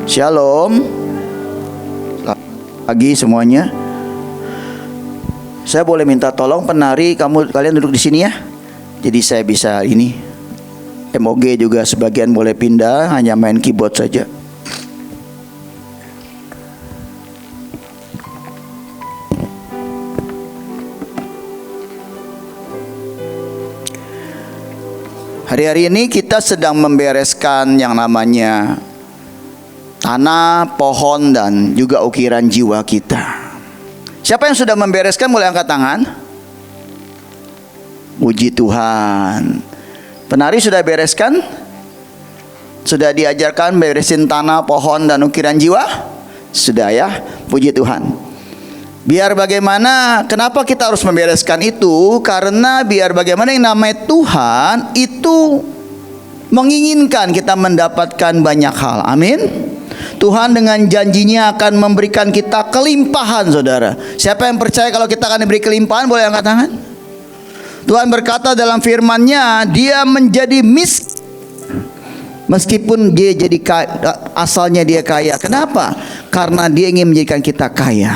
Shalom. Selamat pagi semuanya. Saya boleh minta tolong penari kalian duduk di sini ya. Jadi saya bisa ini. MOG juga sebagian boleh pindah, hanya main keyboard saja. Hari-hari ini kita sedang membereskan yang namanya tanah, pohon, dan juga ukiran jiwa kita. Siapa yang sudah membereskan boleh angkat tangan. Puji Tuhan. Penari sudah bereskan? Sudah diajarkan beresin tanah, pohon, dan ukiran jiwa? Sudah ya, puji Tuhan. Biar bagaimana, kenapa kita harus membereskan itu? Karena biar bagaimana yang namanya Tuhan itu menginginkan kita mendapatkan banyak hal. Amin. Tuhan dengan janjinya akan memberikan kita kelimpahan, saudara. Siapa yang percaya kalau kita akan diberi kelimpahan boleh angkat tangan. Tuhan berkata dalam firman-Nya, Dia menjadi miskin meskipun dia jadi kaya, asalnya dia kaya. Kenapa? Karena Dia ingin menjadikan kita kaya.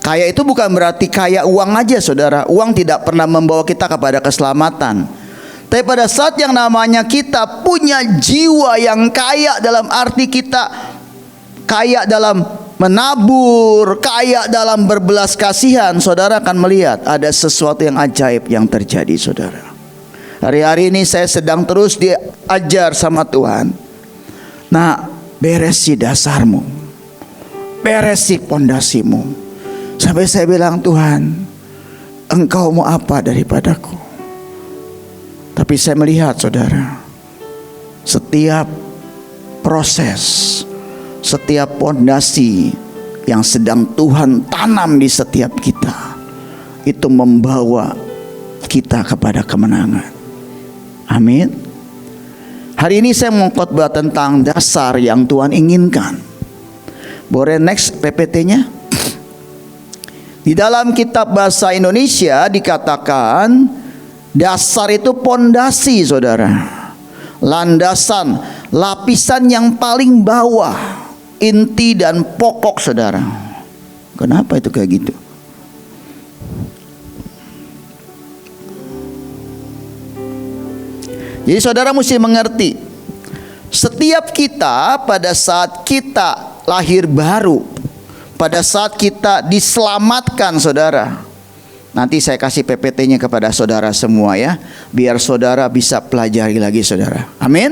Kaya itu bukan berarti kaya uang aja, saudara. Uang tidak pernah membawa kita kepada keselamatan. Tapi pada saat yang namanya kita punya jiwa yang kaya, dalam arti kita kaya dalam menabur, kaya dalam berbelas kasihan, saudara akan melihat ada sesuatu yang ajaib yang terjadi, saudara. Hari-hari ini saya sedang terus diajar sama Tuhan. Nah, beresi dasarmu, beresi pondasimu. Sampai saya bilang, Tuhan, Engkau mau apa daripadaku? Tapi saya melihat, saudara, setiap proses, setiap pondasi yang sedang Tuhan tanam di setiap kita, itu membawa kita kepada kemenangan. Amin. Hari ini saya mau khotbah tentang dasar yang Tuhan inginkan. Boleh next PPT-nya? Di dalam kitab bahasa Indonesia dikatakan dasar itu pondasi, saudara. Landasan, lapisan yang paling bawah, inti dan pokok, saudara. Kenapa itu kayak gitu? Jadi saudara mesti mengerti, setiap kita pada saat kita lahir baru, pada saat kita diselamatkan, saudara. Nanti saya kasih PPT-nya kepada saudara semua ya, biar saudara bisa pelajari lagi, saudara. Amin.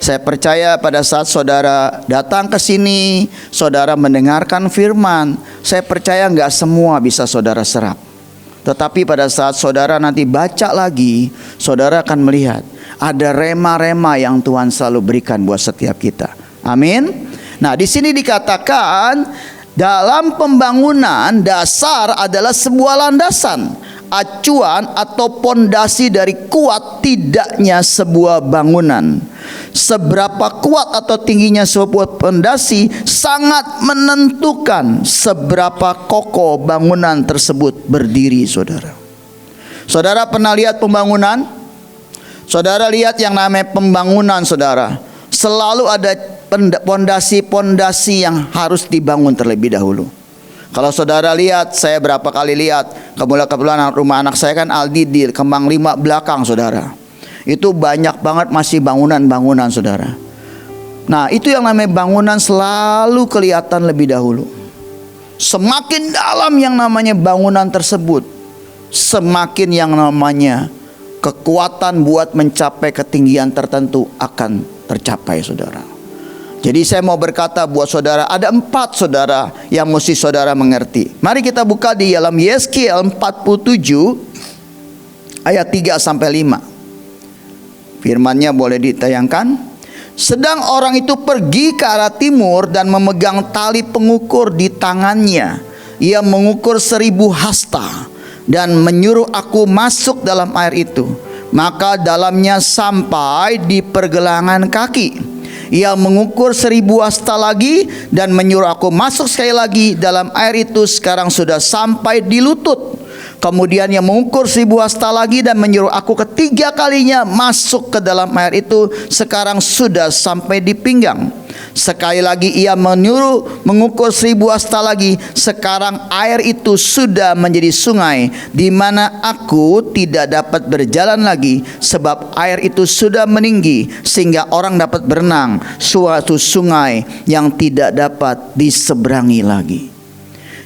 Saya percaya pada saat saudara datang ke sini, saudara mendengarkan firman, saya percaya nggak semua bisa saudara serap. Tetapi pada saat saudara nanti baca lagi, saudara akan melihat ada rema-rema yang Tuhan selalu berikan buat setiap kita. Amin. Nah, di sini dikatakan dalam pembangunan, dasar adalah sebuah landasan, acuan atau pondasi dari kuat tidaknya sebuah bangunan. Seberapa kuat atau tingginya sebuah pondasi sangat menentukan seberapa kokoh bangunan tersebut berdiri, saudara. Saudara pernah lihat pembangunan? Saudara lihat yang namanya pembangunan, saudara. Selalu ada pondasi-pondasi yang harus dibangun terlebih dahulu. Kalau saudara lihat, saya berapa kali lihat, kebetulan rumah anak saya kan Aldi di Kembang 5 belakang, saudara. Itu banyak banget masih bangunan-bangunan, saudara. Nah, itu yang namanya bangunan selalu kelihatan lebih dahulu. Semakin dalam yang namanya bangunan tersebut, semakin yang namanya kekuatan buat mencapai ketinggian tertentu akan tercapai, saudara. Jadi saya mau berkata buat saudara, ada 4, saudara, yang mesti saudara mengerti. Mari kita buka di dalam Yeskiel 47 ayat 3 sampai 5. Firman-Nya boleh ditayangkan. Sedang orang itu pergi ke arah timur dan memegang tali pengukur di tangannya. Ia mengukur 1000 hasta dan menyuruh aku masuk dalam air itu. Maka dalamnya sampai di pergelangan kaki. Ia mengukur 1000 hasta lagi dan menyuruh aku masuk sekali lagi dalam air itu. Sekarang sudah sampai di lutut. Kemudian ia mengukur 1000 hasta lagi dan menyuruh aku ketiga kalinya masuk ke dalam air itu. Sekarang sudah sampai di pinggang. Sekali lagi ia menyuruh mengukur 1000 hasta lagi. Sekarang air itu sudah menjadi sungai, di mana aku tidak dapat berjalan lagi, sebab air itu sudah meninggi, sehingga orang dapat berenang. Suatu sungai yang tidak dapat diseberangi lagi.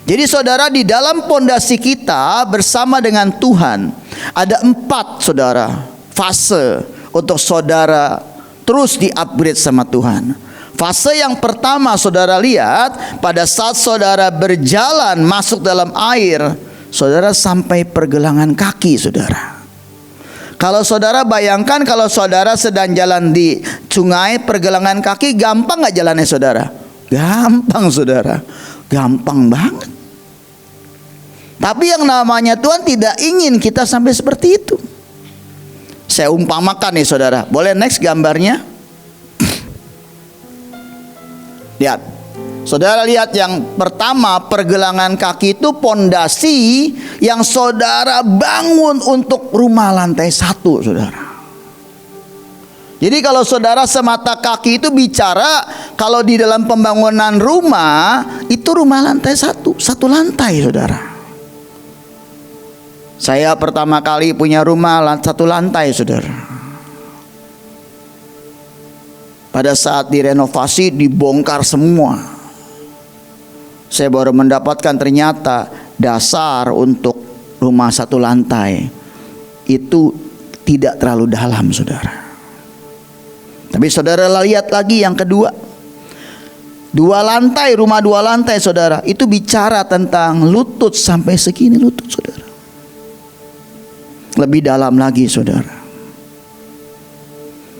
Jadi saudara, di dalam pondasi kita bersama dengan Tuhan ada 4 saudara fase untuk saudara terus di-upgrade sama Tuhan. Fase yang pertama saudara lihat, pada saat saudara berjalan masuk dalam air, saudara sampai pergelangan kaki saudara. Kalau saudara bayangkan, kalau saudara sedang jalan di sungai pergelangan kaki, gampang gak jalannya saudara? Gampang saudara, gampang banget. Tapi yang namanya Tuhan tidak ingin kita sampai seperti itu. Saya umpamakan nih saudara. Boleh next gambarnya? Lihat. Saudara lihat yang pertama, pergelangan kaki itu pondasi yang saudara bangun untuk rumah lantai 1 saudara. Jadi kalau saudara semata kaki itu bicara, kalau di dalam pembangunan rumah, itu rumah lantai 1 lantai saudara. Saya pertama kali punya rumah 1 lantai saudara. Pada saat direnovasi dibongkar semua. Saya baru mendapatkan ternyata dasar untuk rumah 1 lantai itu tidak terlalu dalam saudara. Tapi saudara lihat lagi yang kedua, 2 lantai, rumah 2 lantai saudara, itu bicara tentang lutut sampai segini lutut saudara. Lebih dalam lagi saudara.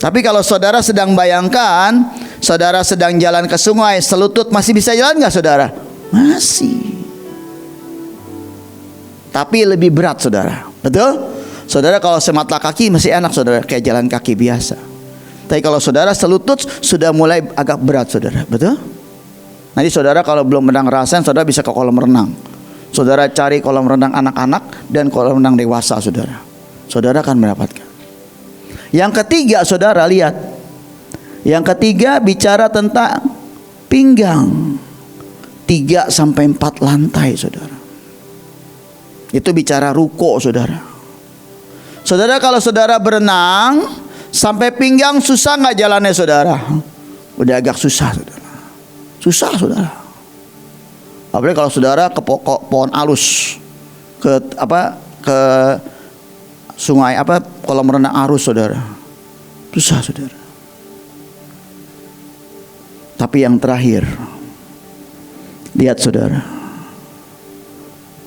Tapi kalau saudara sedang bayangkan, saudara sedang jalan ke sungai, selutut masih bisa jalan gak saudara? Masih. Tapi lebih berat saudara. Betul? Saudara kalau semata kaki masih enak saudara, kayak jalan kaki biasa. Tapi kalau saudara selutut sudah mulai agak berat saudara. Betul? Nanti saudara kalau belum pernah ngerasain, saudara bisa ke kolam renang. Saudara cari kolam renang anak-anak dan kolam renang dewasa saudara. Saudara akan mendapatkan. Yang ketiga saudara lihat. Yang ketiga bicara tentang pinggang. 3 sampai 4 lantai saudara. Itu bicara ruko saudara. Saudara kalau saudara berenang sampai pinggang susah nggak jalannya saudara? Udah agak susah saudara. Susah saudara. Apalagi kalau saudara ke pohon alus, ke sungai kolam renang arus saudara. Susah saudara. Tapi yang terakhir, lihat saudara,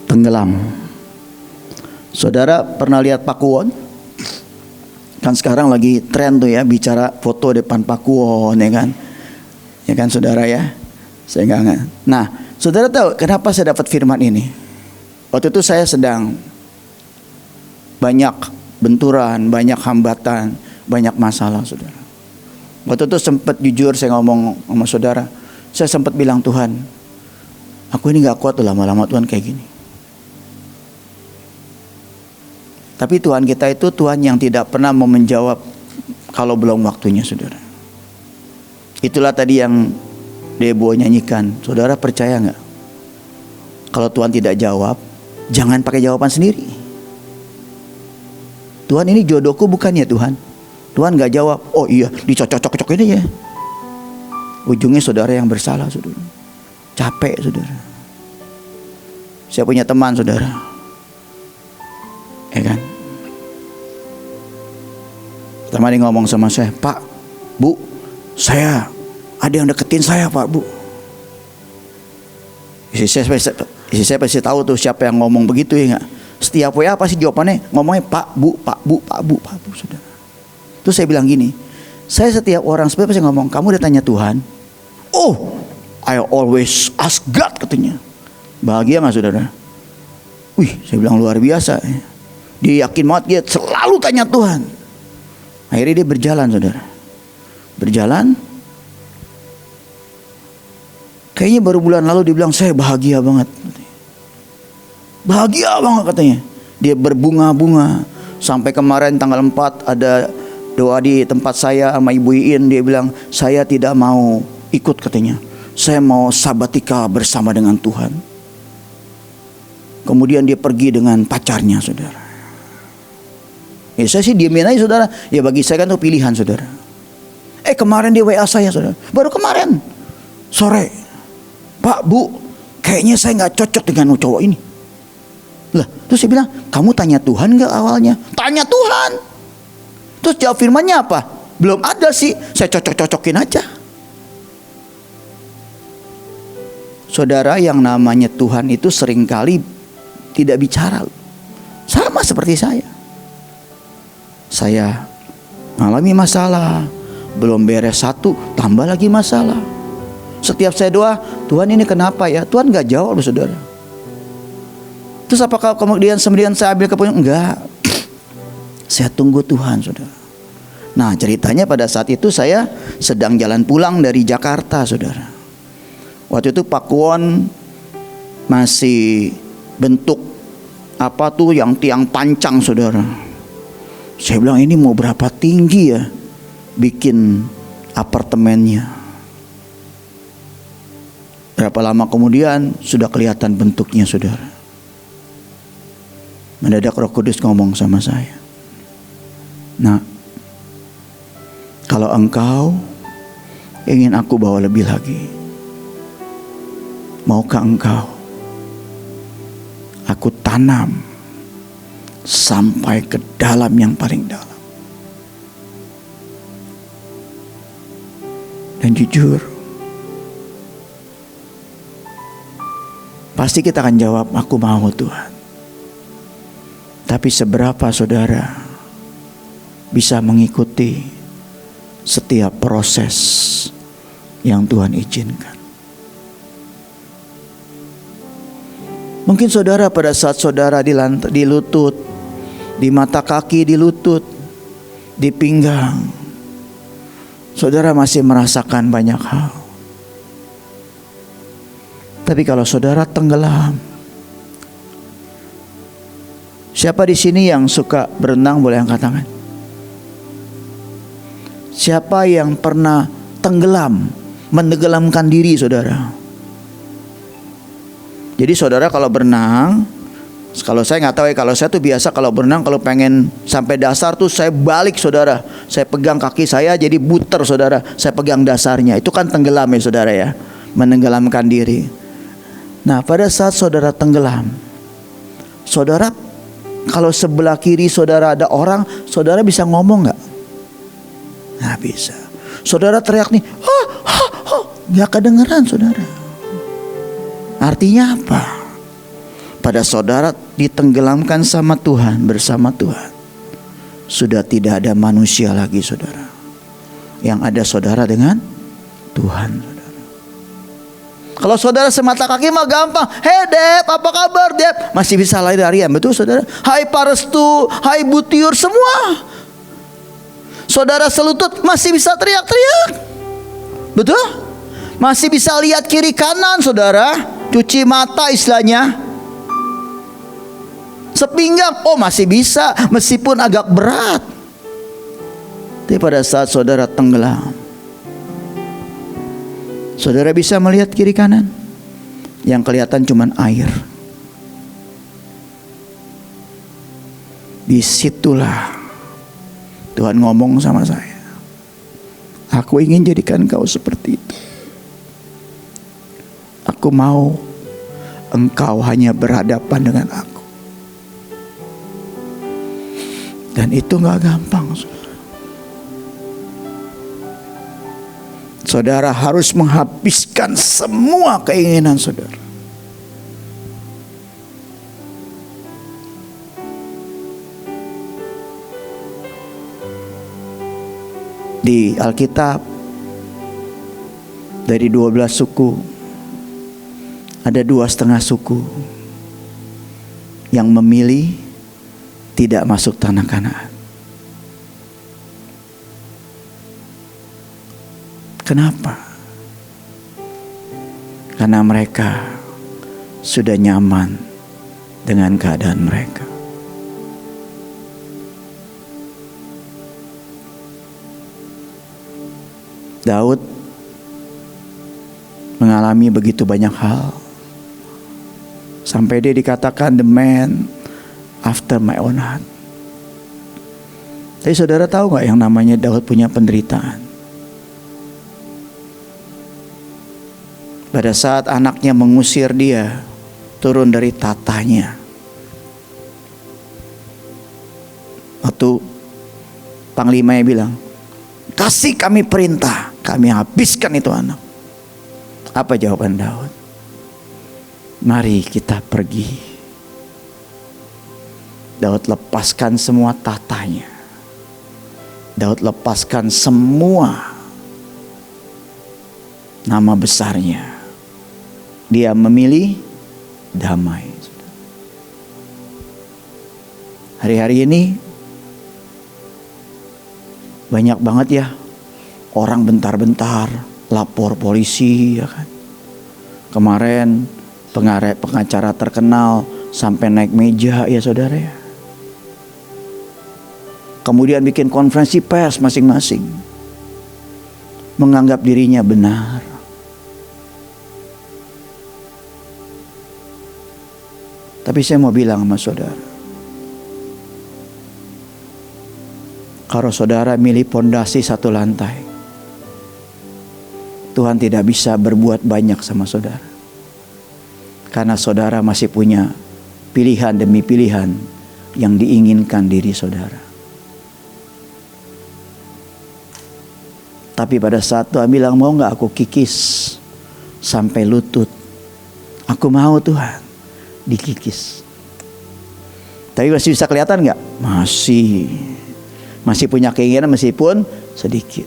tenggelam. Saudara pernah lihat Pakuwon? Kan sekarang lagi tren tuh ya, bicara foto depan Pakuwon ya kan? Ya kan saudara ya? Saya enggak. Nah, saudara tahu kenapa saya dapat firman ini? Waktu itu saya sedang banyak benturan, banyak hambatan, banyak masalah saudara. Waktu itu sempat jujur saya ngomong sama saudara. Saya sempat bilang, Tuhan, aku ini gak kuat tuh lama-lama Tuhan kayak gini. Tapi Tuhan kita itu Tuhan yang tidak pernah mau menjawab kalau belum waktunya saudara. Itulah tadi yang Debo nyanyikan. Saudara percaya gak? Kalau Tuhan tidak jawab, jangan pakai jawaban sendiri. Tuhan ini jodohku bukan ya Tuhan? Tuhan gak jawab. Oh iya, dicocok-cocok ini ya. Ujungnya saudara yang bersalah saudara. Capek saudara. Saya punya teman saudara, ya kan? Teman dia ngomong sama saya, Pak, Bu, saya ada yang deketin saya Pak, Bu. Istri saya pasti tahu tuh siapa yang ngomong begitu ya nggak? Setiap WA pasti jawabannya ngomongnya Pak, Bu, Pak, Bu, Pak, Bu, Pak, Bu, saudara. Terus saya bilang gini, saya setiap orang sebenarnya pasti ngomong, kamu udah tanya Tuhan? Oh, I always ask God katanya. Bahagia nggak saudara? Wih, saya bilang luar biasa. Dia yakin banget, dia selalu tanya Tuhan. Akhirnya dia berjalan saudara. Berjalan. Kayaknya baru bulan lalu dia bilang, saya bahagia banget. Bahagia banget katanya. Dia berbunga-bunga. Sampai kemarin tanggal 4 ada doa di tempat saya sama Ibu Iin. Dia bilang, saya tidak mau ikut katanya. Saya mau sabatikal bersama dengan Tuhan. Kemudian dia pergi dengan pacarnya, saudara. Ya saya sih diemin aja, saudara. Ya bagi saya kan itu pilihan, saudara. Kemarin dia WA saya, saudara. Baru kemarin sore. Pak, Bu, kayaknya saya nggak cocok dengan cowok ini. Lah, terus saya bilang, kamu tanya Tuhan nggak awalnya? Tanya Tuhan. Terus jawab firmannya apa? Belum ada sih, saya cocok-cocokin aja. Saudara, yang namanya Tuhan itu seringkali tidak bicara. Sama seperti saya. Saya mengalami masalah, belum beres satu, tambah lagi masalah. Setiap saya doa, Tuhan ini kenapa ya? Tuhan gak jawab, saudara. Terus apakah kemudian saya ambil keputusan? Enggak. Saya tunggu Tuhan, saudara. Nah, ceritanya pada saat itu saya sedang jalan pulang dari Jakarta, saudara. Waktu itu Pak Kwon masih bentuk apa tuh yang tiang pancang, saudara. Saya bilang, ini mau berapa tinggi ya bikin apartemennya. Berapa lama kemudian sudah kelihatan bentuknya, saudara. Mendadak Roh Kudus ngomong sama saya, nah, kalau engkau ingin aku bawa lebih lagi, maukah engkau aku tanam sampai ke dalam yang paling dalam? Dan jujur, pasti kita akan jawab, aku mau Tuhan. Tapi seberapa saudara bisa mengikuti setiap proses yang Tuhan izinkan? Mungkin saudara pada saat saudara di lutut, di mata kaki, di lutut, di pinggang, saudara masih merasakan banyak hal. Tapi kalau saudara tenggelam, siapa di sini yang suka berenang, boleh angkat tangan? Siapa yang pernah tenggelam, menenggelamkan diri, saudara? Jadi saudara kalau berenang, kalau saya nggak tahu ya, kalau saya tuh biasa kalau berenang, kalau pengen sampai dasar tuh saya balik, saudara. Saya pegang kaki saya jadi buter, saudara. Saya pegang dasarnya, itu kan tenggelam ya, saudara ya, menenggelamkan diri. Nah, pada saat saudara tenggelam, saudara kalau sebelah kiri saudara ada orang, saudara bisa ngomong nggak? Nggak bisa. Saudara teriak nih, nggak kedengeran, saudara. Artinya apa? Pada saudara ditenggelamkan sama Tuhan, bersama Tuhan, sudah tidak ada manusia lagi, saudara. Yang ada saudara dengan Tuhan, saudara. Kalau saudara semata kaki mah gampang. Hei Dep, apa kabar Dep? Masih bisa lari-larian, betul saudara? Hai Parestu, hai Butiur, semua. Saudara selutut masih bisa teriak-teriak, betul? Masih bisa lihat kiri kanan, saudara. Cuci mata istilahnya. Sepinggang, masih bisa, meskipun agak berat. Tapi pada saat saudara tenggelam, saudara bisa melihat kiri kanan, yang kelihatan cuman air. Disitulah Tuhan ngomong sama saya, aku ingin jadikan kau seperti itu. Aku mau engkau hanya berhadapan dengan aku. Dan itu gak gampang, saudara. Saudara harus menghabiskan semua keinginan saudara. Di Alkitab, dari 12 suku, ada 2,5 suku yang memilih tidak masuk tanah Kanaan. Kenapa? Karena mereka sudah nyaman dengan keadaan mereka. Daud mengalami begitu banyak hal. Sampai dia dikatakan the man after my own heart. Tapi saudara tahu gak yang namanya Daud punya penderitaan? Pada saat anaknya mengusir dia turun dari tatanya, waktu panglimanya bilang, kasih kami perintah, kami habiskan itu anak. Apa jawaban Daud? Mari kita pergi. Daud lepaskan semua tatanya. Daud lepaskan semua nama besarnya. Dia memilih damai. Hari-hari ini banyak banget ya orang bentar-bentar lapor polisi, ya kan. Kemarin pengacara terkenal sampai naik meja, ya saudara ya. Kemudian bikin konferensi pers masing-masing, menganggap dirinya benar. Tapi saya mau bilang sama saudara, kalau saudara milih pondasi satu lantai, Tuhan tidak bisa berbuat banyak sama saudara. Karena saudara masih punya pilihan demi pilihan yang diinginkan diri saudara. Tapi pada saat Tuhan bilang, mau gak aku kikis sampai lutut? Aku mau Tuhan, dikikis. Tapi masih bisa kelihatan gak? Masih punya keinginan meskipun sedikit.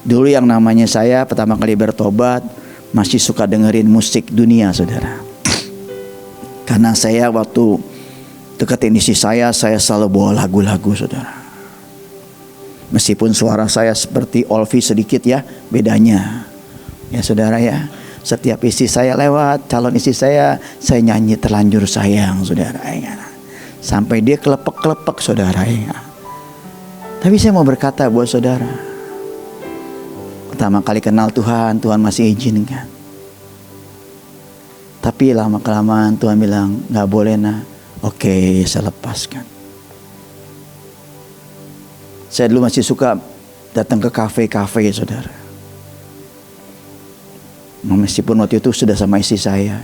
Dulu yang namanya saya pertama kali bertobat, masih suka dengerin musik dunia saudara. Karena saya waktu deketin istri saya selalu bawa lagu-lagu saudara. Meskipun suara saya seperti Olvi sedikit ya, bedanya. Ya saudara ya, setiap istri saya lewat, calon istri saya nyanyi terlanjur sayang saudara ya. Sampai dia kelepek-kelepek saudara ya. Tapi saya mau berkata buat saudara, pertama kali kenal Tuhan, Tuhan masih izinkan. Tapi lama-kelamaan Tuhan bilang, gak boleh nak. Oke, saya lepaskan. Saya dulu masih suka datang ke kafe-kafe ya saudara. Meskipun waktu itu sudah sama istri saya.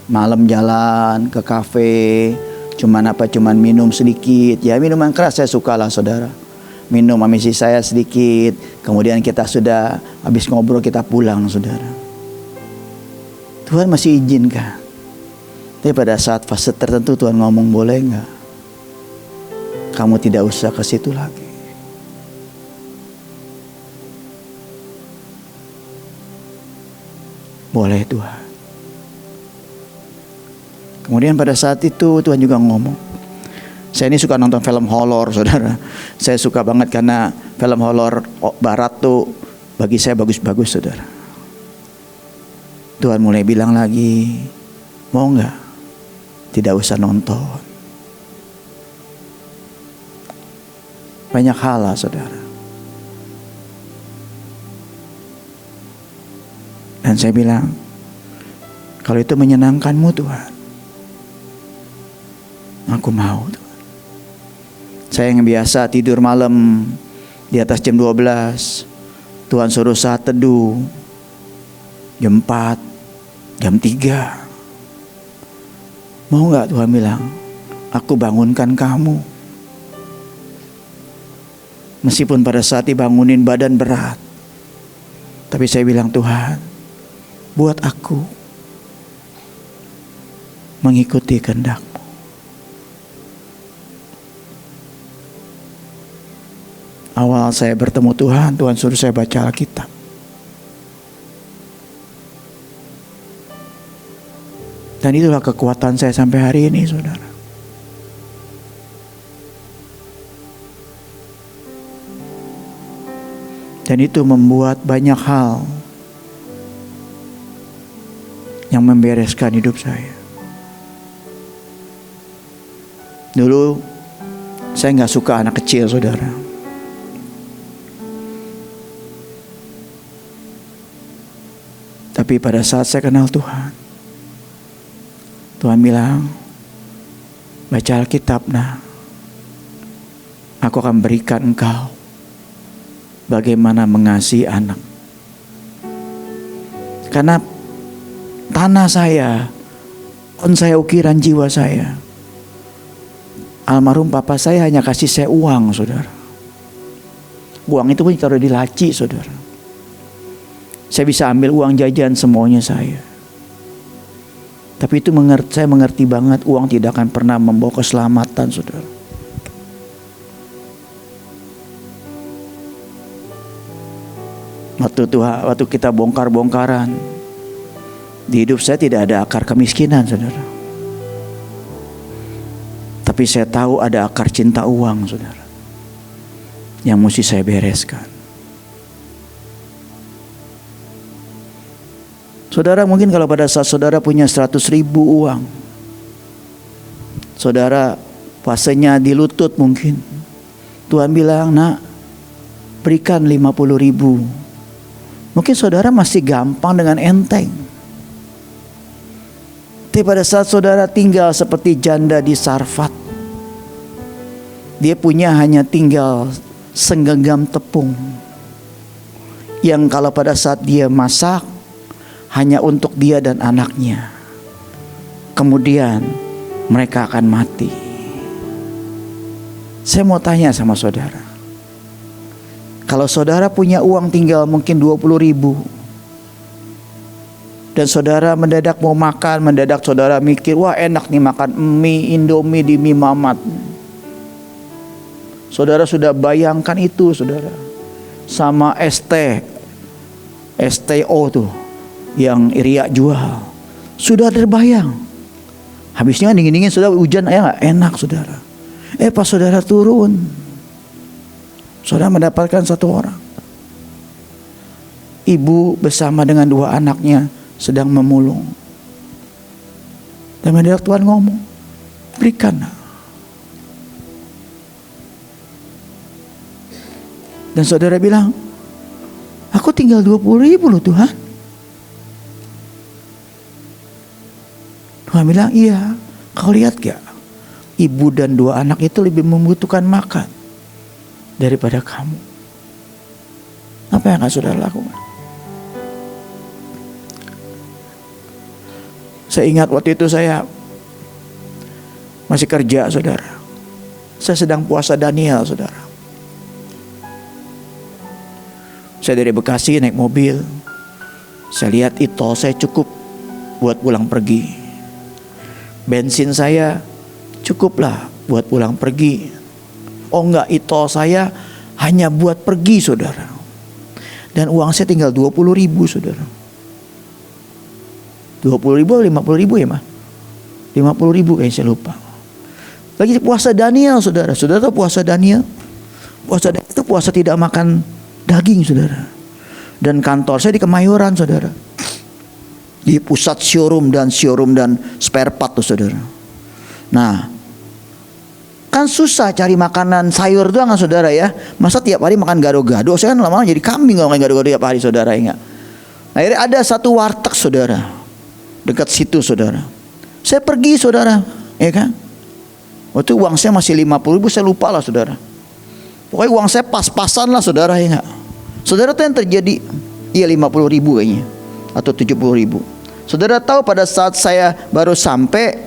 Malam jalan ke kafe, cuman minum sedikit. Ya minuman keras saya suka lah saudara. Minum sama istri saya sedikit. Kemudian kita sudah habis ngobrol, kita pulang saudara. Tuhan masih izinkan. Tapi pada saat fase tertentu Tuhan ngomong, boleh gak? Kamu tidak usah ke situ lagi. Boleh Tuhan. Kemudian pada saat itu Tuhan juga ngomong. Saya ini suka nonton film horor saudara. Saya suka banget karena film horor barat tuh bagi saya bagus-bagus saudara. Tuhan mulai bilang lagi, mau gak? Tidak usah nonton. Banyak hal lah saudara. Dan saya bilang, kalau itu menyenangkanmu Tuhan, aku mau Tuhan. Saya yang biasa tidur malam di atas jam 12, Tuhan suruh saat teduh jam 4, jam 3. Mau gak Tuhan bilang, aku bangunkan kamu. Meskipun pada saat dibangunin badan berat, tapi saya bilang, Tuhan, buat aku mengikuti kehendak-Mu. Awal saya bertemu Tuhan, Tuhan suruh saya baca Alkitab. Dan itulah kekuatan saya sampai hari ini saudara. Dan itu membuat banyak hal yang membereskan hidup saya. Dulu saya gak suka anak kecil saudara. Tapi pada saat saya kenal Tuhan, Tuhan bilang, baca Alkitab, nah, aku akan berikan engkau bagaimana mengasihi anak. Karena tanah saya, saya ukiran jiwa saya. Almarhum papa saya hanya kasih saya uang, saudara. Uang itu pun taruh di laci, saudara. Saya bisa ambil uang jajan semuanya saya. Tapi itu saya mengerti banget, uang tidak akan pernah membawa keselamatan, saudara. Waktu kita bongkar-bongkaran, di hidup saya tidak ada akar kemiskinan, saudara. Tapi saya tahu ada akar cinta uang, saudara, yang mesti saya bereskan. Saudara, mungkin kalau pada saat saudara punya 100.000 uang, saudara fasenya di lutut mungkin, Tuhan bilang, nak, berikan 50.000. Mungkin saudara masih gampang dengan enteng. Tapi pada saat saudara tinggal seperti janda di Sarfat, dia punya hanya tinggal segenggam tepung, yang kalau pada saat dia masak hanya untuk dia dan anaknya. Kemudian mereka akan mati. Saya mau tanya sama saudara, kalau saudara punya uang tinggal mungkin 20.000, dan saudara mendadak mau makan, mendadak saudara mikir, wah enak nih makan mie Indomie di Mie Mamat. Saudara sudah bayangkan itu, saudara, sama STO tuh yang Iriak jual, sudah terbayang. Habisnya dingin-dingin, saudara, hujan, ya nggak enak, saudara. Pas saudara turun, saudara mendapatkan satu orang, ibu bersama dengan 2 anaknya sedang memulung. Dan mendadak Tuhan ngomong, berikan. Dan saudara bilang, aku tinggal 20.000 loh Tuhan. Tuhan bilang, iya, kau lihat gak, ibu dan 2 anak itu lebih membutuhkan makan daripada kamu. Apa yang akan saudara lakukan? Saya ingat waktu itu saya masih kerja, saudara. Saya sedang puasa Daniel, saudara. Saya dari Bekasi naik mobil, saya lihat itu saya cukup buat pulang pergi. Bensin saya cukuplah buat pulang pergi. Oh enggak, itu saya hanya buat pergi, saudara. Dan uang saya tinggal 20.000, saudara. 20.000 atau 50.000 ya, mah? 50.000 kayaknya, saya lupa. Lagi puasa Daniel, saudara. Saudara tahu puasa Daniel? Puasa Daniel itu puasa tidak makan daging, saudara. Dan kantor saya di Kemayoran, saudara, di pusat showroom dan spare part tuh, saudara. Nah, kan susah cari makanan sayur doang kan, saudara ya. Masa tiap hari makan gado-gado? Saya kan lama-lama jadi kambing kalau makan gado-gado tiap hari, saudara, ya. Akhirnya ada satu warteg, saudara, dekat situ, saudara. Saya pergi, saudara, ya kan. Waktu uang saya masih 50.000, saya lupa lah, saudara. Pokoknya uang saya pas-pasan lah, saudara, ya enggak. Saudara, tuh yang terjadi, iya 50.000 kayaknya, atau 70.000. Saudara tahu pada saat saya baru sampai,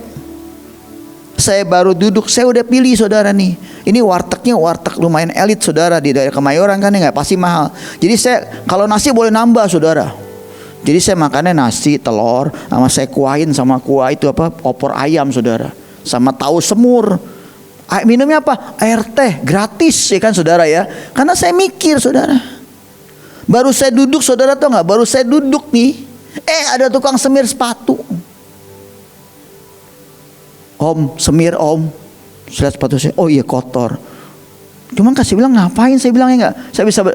saya baru duduk, saya udah pilih, saudara, nih. Ini wartegnya warteg lumayan elit, saudara, di daerah Kemayoran kan, ya enggak, pasti mahal. Jadi saya, kalau nasi boleh nambah, saudara. Jadi saya makannya nasi, telur, sama saya kuahin sama kuah itu apa, opor ayam, saudara, sama tahu semur. Minumnya apa? Air teh gratis, ya kan, saudara, ya. Karena saya mikir, saudara, baru saya duduk, saudara, tahu nggak? Baru saya duduk nih, ada tukang semir sepatu. Om, semir om. Saya lihat sepatu saya, oh iya kotor. Cuman kasih bilang, ngapain? Saya bilangnya nggak. Saya bisa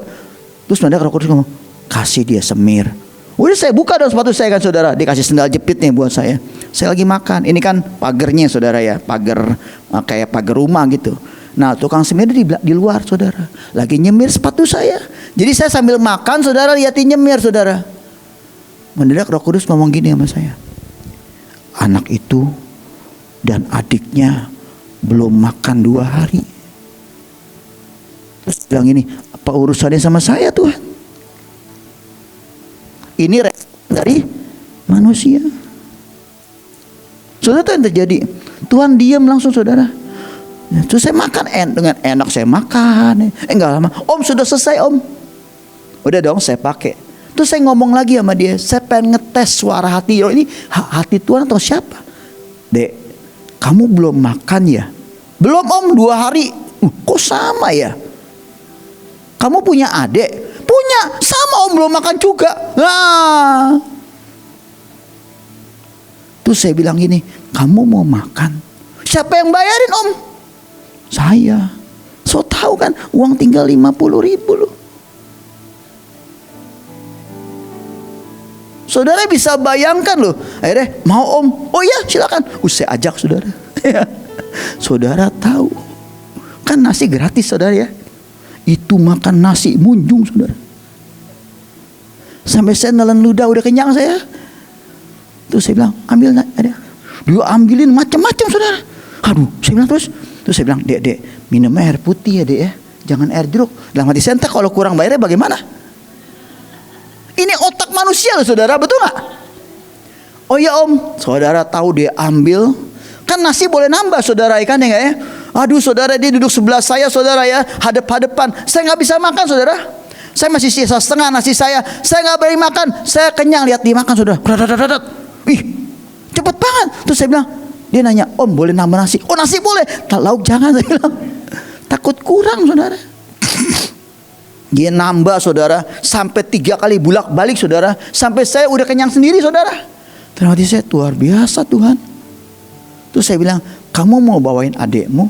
terus mendadak rokok, terus ngomong, kasih dia semir. Udah saya buka dong sepatu saya kan, saudara. Dikasih sendal jepit nih buat saya. Saya lagi makan. Ini kan pagernya, saudara, ya. Pagar kayak pagar rumah gitu. Nah, tukang semir di luar, saudara, lagi nyemir sepatu saya. Jadi saya sambil makan, saudara, liatin nyemir, saudara. Mendadak Roh Kudus ngomong gini sama saya. Anak itu dan adiknya belum makan 2 hari. Terus bilang ini, apa urusannya sama saya Tuhan? Ini dari manusia. Saudara, itu yang terjadi. Tuhan diam langsung saudara. Terus saya makan dengan enak, saya makan. Enggak lama, Om sudah selesai Om. Udah dong, saya pakai. Terus saya ngomong lagi sama dia, saya pengen ngetes suara hati. Oh, ini hati Tuhan atau siapa? Dek, kamu belum makan ya? Belum Om, 2 hari. Kok sama ya? Kamu punya adik? Punya, sama Om, belum makan juga. Nah, terus saya bilang gini, kamu mau makan? Siapa yang bayarin Om? Saya. So tahu kan, uang tinggal 50.000 loh. Saudara bisa bayangkan loh. Akhirnya mau Om, oh iya silakan. Saya ajak saudara. Saudara tahu, kan nasi gratis saudara ya. Itu makan nasi munjung saudara. Sampai saya nelen ludah, udah kenyang saya. Terus saya bilang, ambil ada. Dia ambilin macam-macam saudara. Aduh, saya bilang terus saya bilang, dek, minum air putih ya dek ya, jangan air jeruk. Dalam hati saya, entah kalau kurang bayarnya bagaimana? Ini otak manusia loh saudara, betul nggak? Oh ya Om, saudara tahu dia ambil, kan nasi boleh nambah saudara ikan ya nggak ya? Aduh saudara, dia duduk sebelah saya saudara ya, hadap-hadapan, saya nggak bisa makan saudara. Saya masih sisa setengah nasi saya nggak berani makan, saya kenyang lihat dia makan saudara. Ih, cepet banget. Terus saya bilang, dia nanya, Om boleh nambah nasi? Oh nasi boleh, lauk jangan, saya bilang. Takut kurang saudara. Dia nambah saudara, sampai 3 kali bolak-balik saudara, sampai saya udah kenyang sendiri saudara. Terima kasih, saya luar biasa Tuhan. Terus saya bilang, kamu mau bawain adekmu?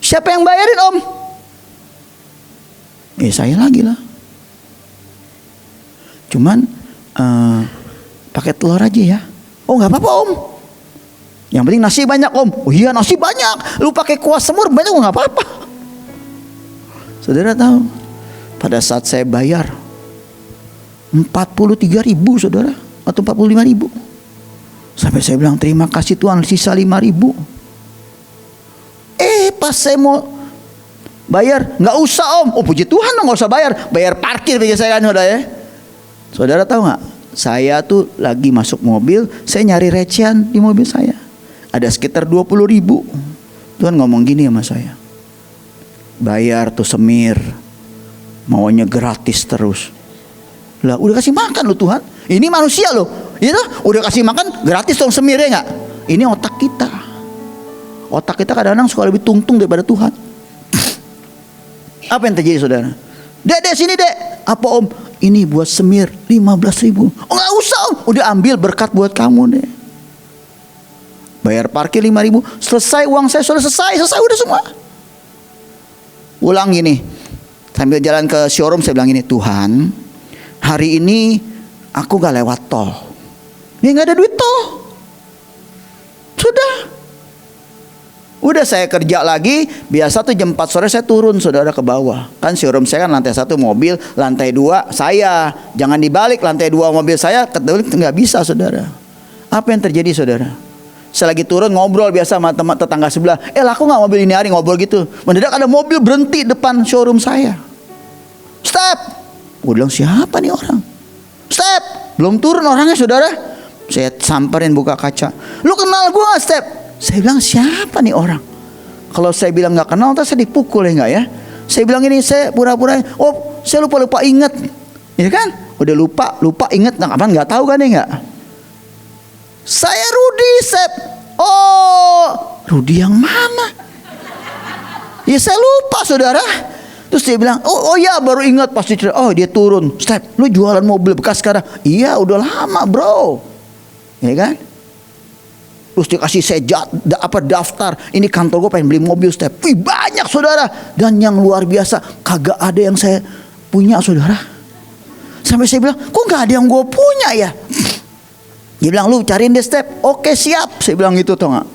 Siapa yang bayarin Om? Saya lagi lah. Cuman pakai telur aja ya. Oh nggak apa-apa Om. Yang penting nasi banyak Om. Oh iya nasi banyak. Lu pakai kuah semur banyak nggak apa-apa. Saudara tahu, pada saat saya bayar 43.000 saudara, atau 45.000. Sampai saya bilang terima kasih Tuhan, sisa 5.000. Pas saya mau bayar, nggak usah Om. Oh puji Tuhan dong, nggak usah bayar parkir aja saya kan saudara ya. Saudara tahu nggak? Saya tuh lagi masuk mobil, saya nyari recehan di mobil saya. Ada sekitar 20.000. Tuhan ngomong gini sama saya, bayar tuh semir, maunya gratis terus. Lah udah kasih makan lo Tuhan. Ini manusia loh, itu udah kasih makan gratis dong semirnya nggak? Ini otak kita. Otak kita kadang-kadang suka lebih tungtung daripada Tuhan. Apa yang terjadi saudara? Dek sini dek. Apa Om? Ini buat semir 15.000. Oh nggak usah Om, udah ambil berkat buat kamu deh. Bayar parkir 5.000, selesai uang saya sudah selesai udah semua. Ulang gini, sambil jalan ke showroom saya bilang gini, Tuhan, hari ini aku nggak lewat tol. Ini nggak ada duit tol. Udah saya kerja lagi, biasa tuh jam 4 sore saya turun saudara ke bawah. Kan showroom saya kan lantai 1 mobil, lantai 2 saya. Jangan dibalik, lantai 2 mobil saya, ketelik nggak bisa saudara. Apa yang terjadi saudara? Saya lagi turun ngobrol biasa sama teman tetangga sebelah. Laku nggak mobil ini hari ngobrol gitu. Mendadak ada mobil berhenti depan showroom saya. Step. Gue bilang siapa nih orang? Step. Belum turun orangnya saudara. Saya samperin buka kaca. Lu kenal gue nggak Step? Saya bilang siapa nih orang? Kalau saya bilang nggak kenal, terus saya dipukul ya nggak ya? Saya bilang ini, saya pura-pura, oh saya lupa inget, ya kan? Udah lupa inget, nah kapan nggak tahu kan ya nggak? Saya Rudi, Sep. Oh, Rudi yang mana? Ya saya lupa saudara. Terus dia bilang, oh ya baru ingat pasti. Oh dia turun, Step, lu jualan mobil bekas sekarang? Iya udah lama bro, ya kan? Terus dia kasih saya daftar. Ini kantor gue pengen beli mobil Step. Wih banyak saudara. Dan yang luar biasa, kagak ada yang saya punya saudara. Sampai saya bilang, kok gak ada yang gue punya ya? Dia bilang, lu cariin deh Step. Oke siap. Saya bilang gitu tau gak.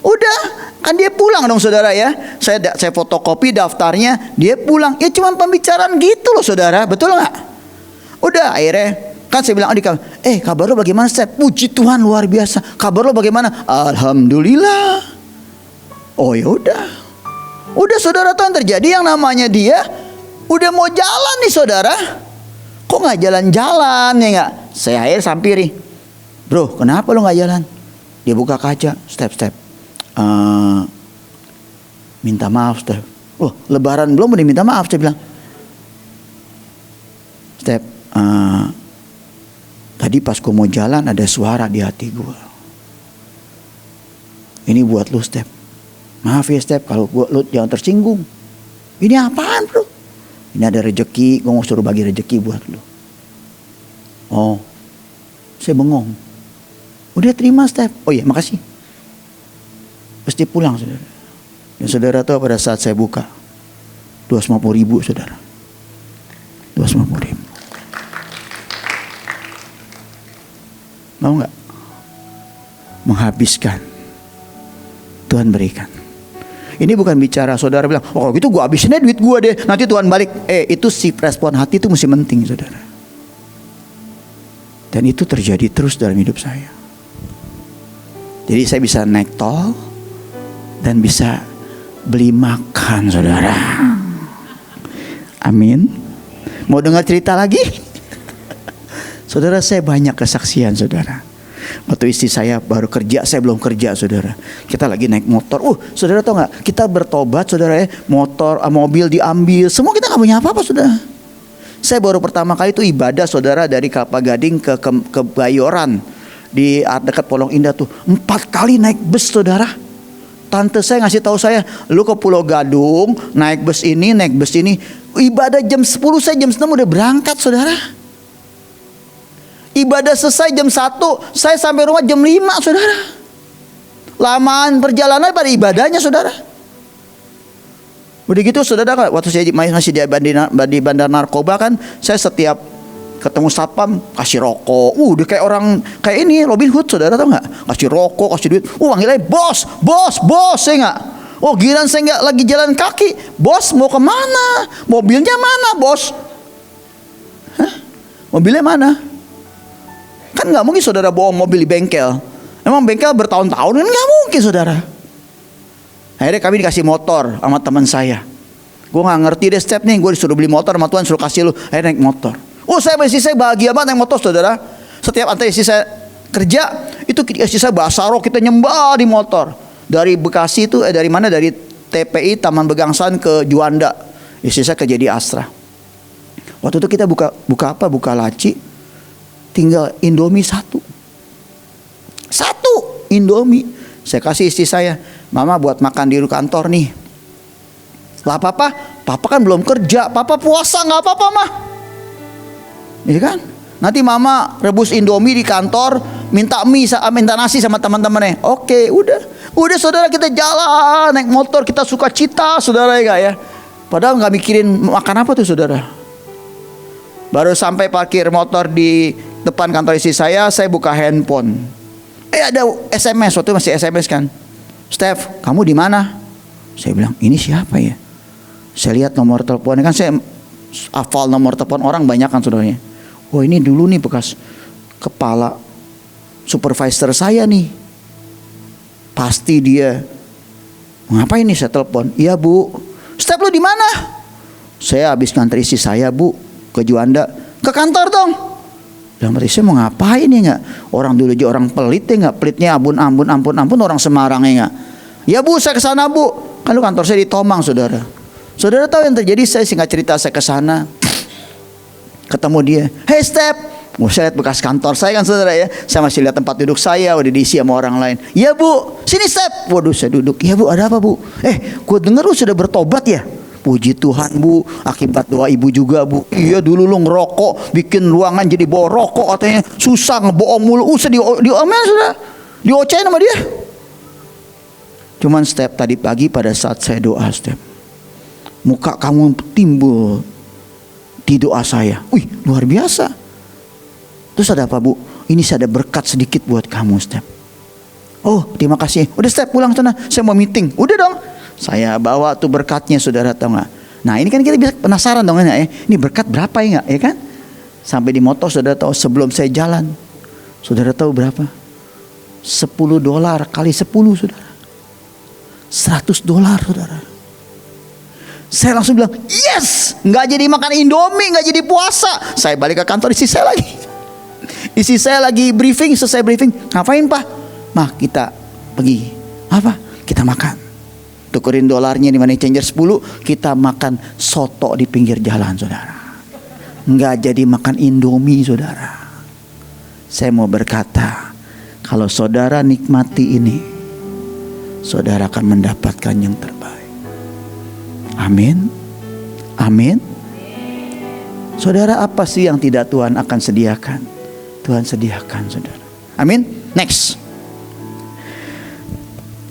Udah, kan dia pulang dong saudara ya. Saya fotokopi daftarnya, dia pulang. Ya cuma pembicaraan gitu loh saudara. Betul gak? Udah akhirnya Kan saya bilang adik, kabar lo bagaimana Step? Puji Tuhan luar biasa. Kabar lo bagaimana? Alhamdulillah. Oh ya udah saudara tahu yang terjadi, yang namanya dia udah mau jalan nih saudara. Kok nggak jalan-jalan ya nggak? Saya akhirnya sampiri. Bro, kenapa lo nggak jalan? Dia buka kaca, Step. Minta maaf Step. Oh, lebaran belum udah minta maaf, saya bilang. Step, tadi pas gue mau jalan ada suara di hati gue. Ini buat lu Step. Maaf ya Step kalau lu jangan tersinggung. Ini apaan bro? Ini ada rejeki, gue mau suruh bagi rejeki buat lu. Oh, saya bengong. Udah terima Step. Oh iya makasih. Pasti pulang saudara. Dan saudara tahu pada saat saya buka 250.000 saudara. 250.000. Mau nggak? Menghabiskan. Tuhan berikan. Ini bukan bicara saudara bilang, oh gitu gue habisin duit gue deh, nanti Tuhan balik. Itu si respon hati itu mesti penting saudara. Dan itu terjadi terus dalam hidup saya. Jadi saya bisa naik tol dan bisa beli makan saudara. Amin. Mau dengar cerita lagi? Saudara, saya banyak kesaksian saudara. Waktu istri saya baru kerja, saya belum kerja saudara. Kita lagi naik motor. Saudara tahu nggak? Kita bertobat saudara ya. Mobil diambil. Semua kita nggak punya apa-apa saudara. Saya baru pertama kali itu ibadah saudara dari Kelapa Gading ke Bayoran. Di dekat Polong Indah tuh. 4 kali naik bus saudara. Tante saya ngasih tahu saya, lu ke Pulau Gadung, naik bus ini. Ibadah jam 10, saya jam 6 udah berangkat saudara. Ibadah selesai jam 1, saya sampai rumah jam 5 saudara. Lamaan perjalanan pada ibadahnya saudara. Udah gitu saudara, waktu saya masih di bandar narkoba kan, saya setiap ketemu satpam kasih rokok. Udah kayak orang kayak ini Robin Hood saudara, tahu nggak? Kasih rokok, kasih duit. Manggilnya bos saya nggak. Giliran saya nggak lagi jalan kaki, bos mau kemana? Mobilnya mana bos? Mobilnya mana? Kan nggak mungkin saudara bawa mobil di bengkel. Emang bengkel bertahun-tahun kan nggak mungkin saudara. Akhirnya kami dikasih motor sama teman saya. Gue nggak ngerti deh Step nih. Gue disuruh beli motor sama Tuhan suruh kasih lu. Akhirnya naik motor. Saya bahagia banget naik motor saudara. Setiap antara istri saya kerja itu istri saya basaro, kita nyembah di motor. Dari Bekasi itu dari mana? Dari TPI Taman Begangsan ke Juanda. Istri saya kerja di Astra. Waktu itu kita buka apa? Buka laci. Tinggal Indomie satu Indomie. Saya kasih istri saya, mama buat makan di kantor nih. Lah papa kan belum kerja, papa puasa nggak apa-apa mah. Iya kan? Nanti mama rebus Indomie di kantor, minta nasi sama teman-temannya. Oke, udah saudara, kita jalan naik motor, kita suka cita saudara ya gak ya. Padahal nggak mikirin makan apa tuh saudara. Baru sampai parkir motor di depan kantor istri saya buka handphone. Ada SMS, waktu itu masih SMS kan. Steph, kamu di mana? Saya bilang, ini siapa ya? Saya lihat nomor teleponnya, kan saya hafal nomor telepon orang banyak kan saudaranya. Ini dulu nih bekas kepala supervisor saya nih. Pasti dia. Ngapain nih saya telepon? Iya bu. Steph, lu di mana? Saya habis ngantri istri saya bu ke Juanda. Ke kantor dong. Dalam hati saya mau ngapain ya nggak? Orang dulu aja orang pelit ya nggak? Pelitnya ampun orang Semarang ya nggak? Ya bu, saya kesana bu. Kan lu kantor saya di Tomang saudara. Saudara tahu yang terjadi? Saya singkat cerita, saya kesana, ketemu dia. Hey Step, saya lihat bekas kantor saya kan saudara ya. Saya masih lihat tempat duduk saya udah diisi sama orang lain. Ya bu, sini Step. Waduh, saya duduk. Ya bu, ada apa bu? Gue dengar lu sudah bertobat ya. Puji Tuhan bu, akibat doa ibu juga bu. Iya dulu lu ngerokok, bikin ruangan jadi bawa rokok katanya. Susah ngebohong mulu. Usah diomelin sudah. Diocehin sama dia. Cuman Step, tadi pagi pada saat saya doa Step, muka kamu timbul di doa saya. Wih luar biasa. Terus ada apa bu? Ini saya ada berkat sedikit buat kamu Step. Oh terima kasih. Udah Step pulang sana, saya mau meeting. Udah dong. Saya bawa tuh berkatnya saudara, tahu nggak? Nah ini kan kita bisa penasaran dong ya, ini berkat berapa ya nggak, ya kan? Sampai di motor, saudara tahu sebelum saya jalan, saudara tahu berapa? $10 kali 10, saudara. $100, saudara. Saya langsung bilang, yes, nggak jadi makan Indomie, nggak jadi puasa. Saya balik ke kantor, istri saya lagi. Istri saya lagi briefing, selesai briefing. Ngapain, Pak? Mah, kita pergi. Apa? Kita makan. Tukerin dolarnya di money changer 10, kita makan soto di pinggir jalan, saudara. Nggak jadi makan Indomie, saudara. Saya mau berkata, kalau saudara nikmati ini, saudara akan mendapatkan yang terbaik. Amin. Amin. Saudara, apa sih yang tidak Tuhan akan sediakan? Tuhan sediakan, saudara. Amin. Next.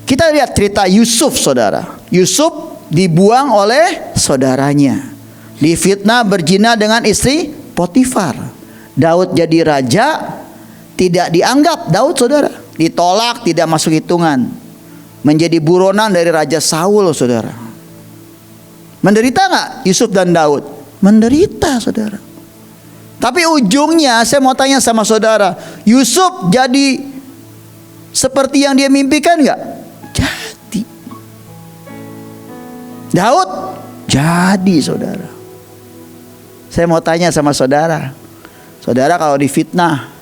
Kita lihat cerita Yusuf, saudara. Yusuf dibuang oleh saudaranya, difitnah berzina dengan istri Potifar. Daud jadi raja, tidak dianggap Daud, saudara. Ditolak, tidak masuk hitungan. Menjadi buronan dari Raja Saul, saudara. Menderita nggak Yusuf dan Daud? Menderita, saudara. Tapi ujungnya saya mau tanya sama saudara, Yusuf jadi seperti yang dia mimpikan nggak? Jadi. Daud jadi, saudara. Saya mau tanya sama saudara, saudara kalau difitnah,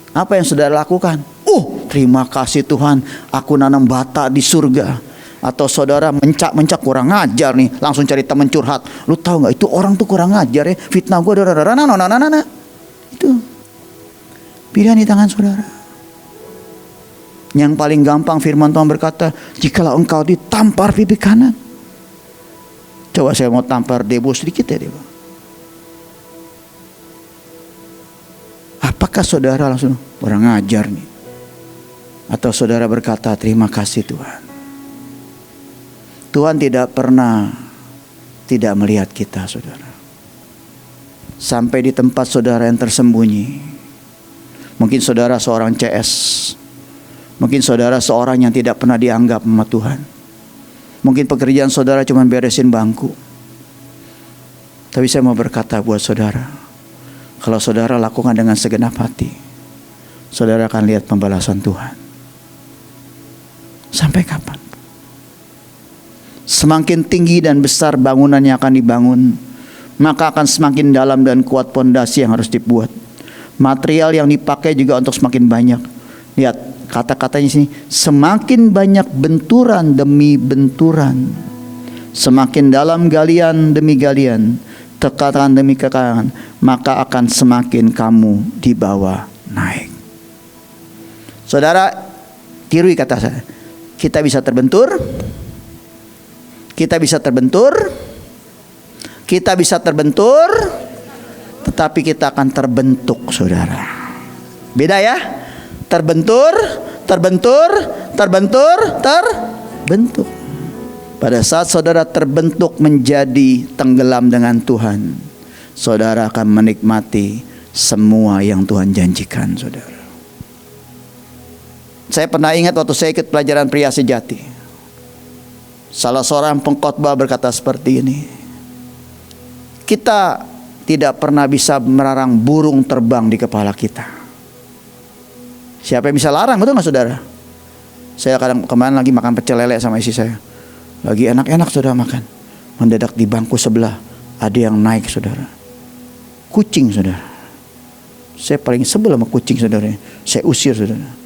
apa yang saudara lakukan? Terima kasih Tuhan, aku nanam bata di surga. Atau saudara mencak kurang ngajar nih, langsung cari teman curhat. Lu tahu nggak, itu orang tuh kurang ngajar ya, fitnah gue, itu pilihan di tangan saudara. Yang paling gampang firman Tuhan berkata, jikalau engkau ditampar pipi kanan. Coba saya mau tampar Debo sedikit ya, Debo. Apakah saudara langsung kurang ngajar nih? Atau saudara berkata, terima kasih Tuhan. Tuhan tidak pernah tidak melihat kita, saudara. Sampai di tempat saudara yang tersembunyi. Mungkin saudara seorang CS. Mungkin saudara seorang yang tidak pernah dianggap sama Tuhan. Mungkin pekerjaan saudara cuma beresin bangku. Tapi saya mau berkata buat saudara, kalau saudara lakukan dengan segenap hati, saudara akan lihat pembalasan Tuhan. Sampai kapan? Semakin tinggi dan besar bangunan yang akan dibangun, maka akan semakin dalam dan kuat pondasi yang harus dibuat. Material yang dipakai juga untuk semakin banyak. Lihat kata-katanya sini, semakin banyak benturan demi benturan, semakin dalam galian demi galian, tekanan demi tekanan, maka akan semakin kamu dibawa naik. Saudara, tiru kata saya. Kita bisa terbentur. Kita bisa terbentur, kita bisa terbentur, tetapi kita akan terbentuk, saudara. Beda ya? Terbentur, terbentur, terbentur, terbentuk. Pada saat saudara terbentuk menjadi tenggelam dengan Tuhan, saudara akan menikmati semua yang Tuhan janjikan, saudara. Saya pernah ingat waktu saya ikut pelajaran pria sejati. Salah seorang pengkhotbah berkata seperti ini, kita tidak pernah bisa melarang burung terbang di kepala kita. Siapa yang bisa larang, betul nggak saudara? Saya kemarin lagi makan pecel lele sama istri saya, lagi enak-enak saudara makan. Mendadak di bangku sebelah ada yang naik, saudara. Kucing, saudara. Saya paling sebel sama kucing, saudara. Saya usir, saudara.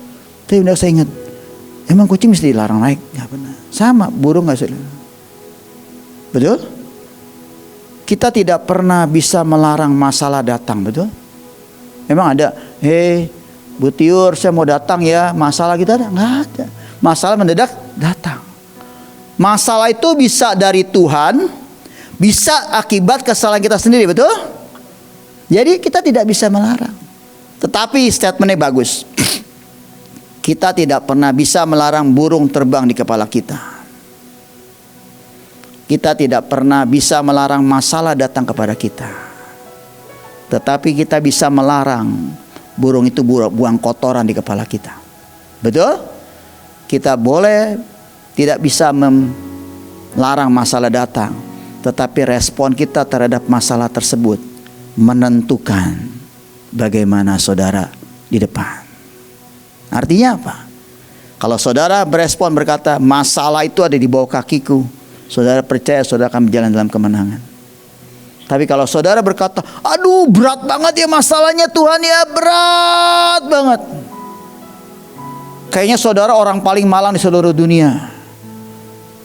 Tapi udah saya ingat, emang kucing mesti dilarang naik? Nggak benar. Sama, burung nggak saudara? Betul? Kita tidak pernah bisa melarang masalah datang, betul? Emang ada, Bu Tiur, saya mau datang ya, masalah kita ada? Nggak ada. Masalah mendadak datang. Masalah itu bisa dari Tuhan, bisa akibat kesalahan kita sendiri, betul? Jadi kita tidak bisa melarang. Tetapi statementnya bagus. Kita tidak pernah bisa melarang burung terbang di kepala kita. Kita tidak pernah bisa melarang masalah datang kepada kita. Tetapi kita bisa melarang burung itu buang kotoran di kepala kita. Betul? Kita boleh tidak bisa melarang masalah datang, tetapi respon kita terhadap masalah tersebut menentukan bagaimana saudara di depan. Artinya apa? Kalau saudara berespon berkata, masalah itu ada di bawah kakiku, saudara percaya saudara akan berjalan dalam kemenangan. Tapi kalau saudara berkata, aduh berat banget ya masalahnya Tuhan ya, berat banget, kayaknya saudara orang paling malang di seluruh dunia.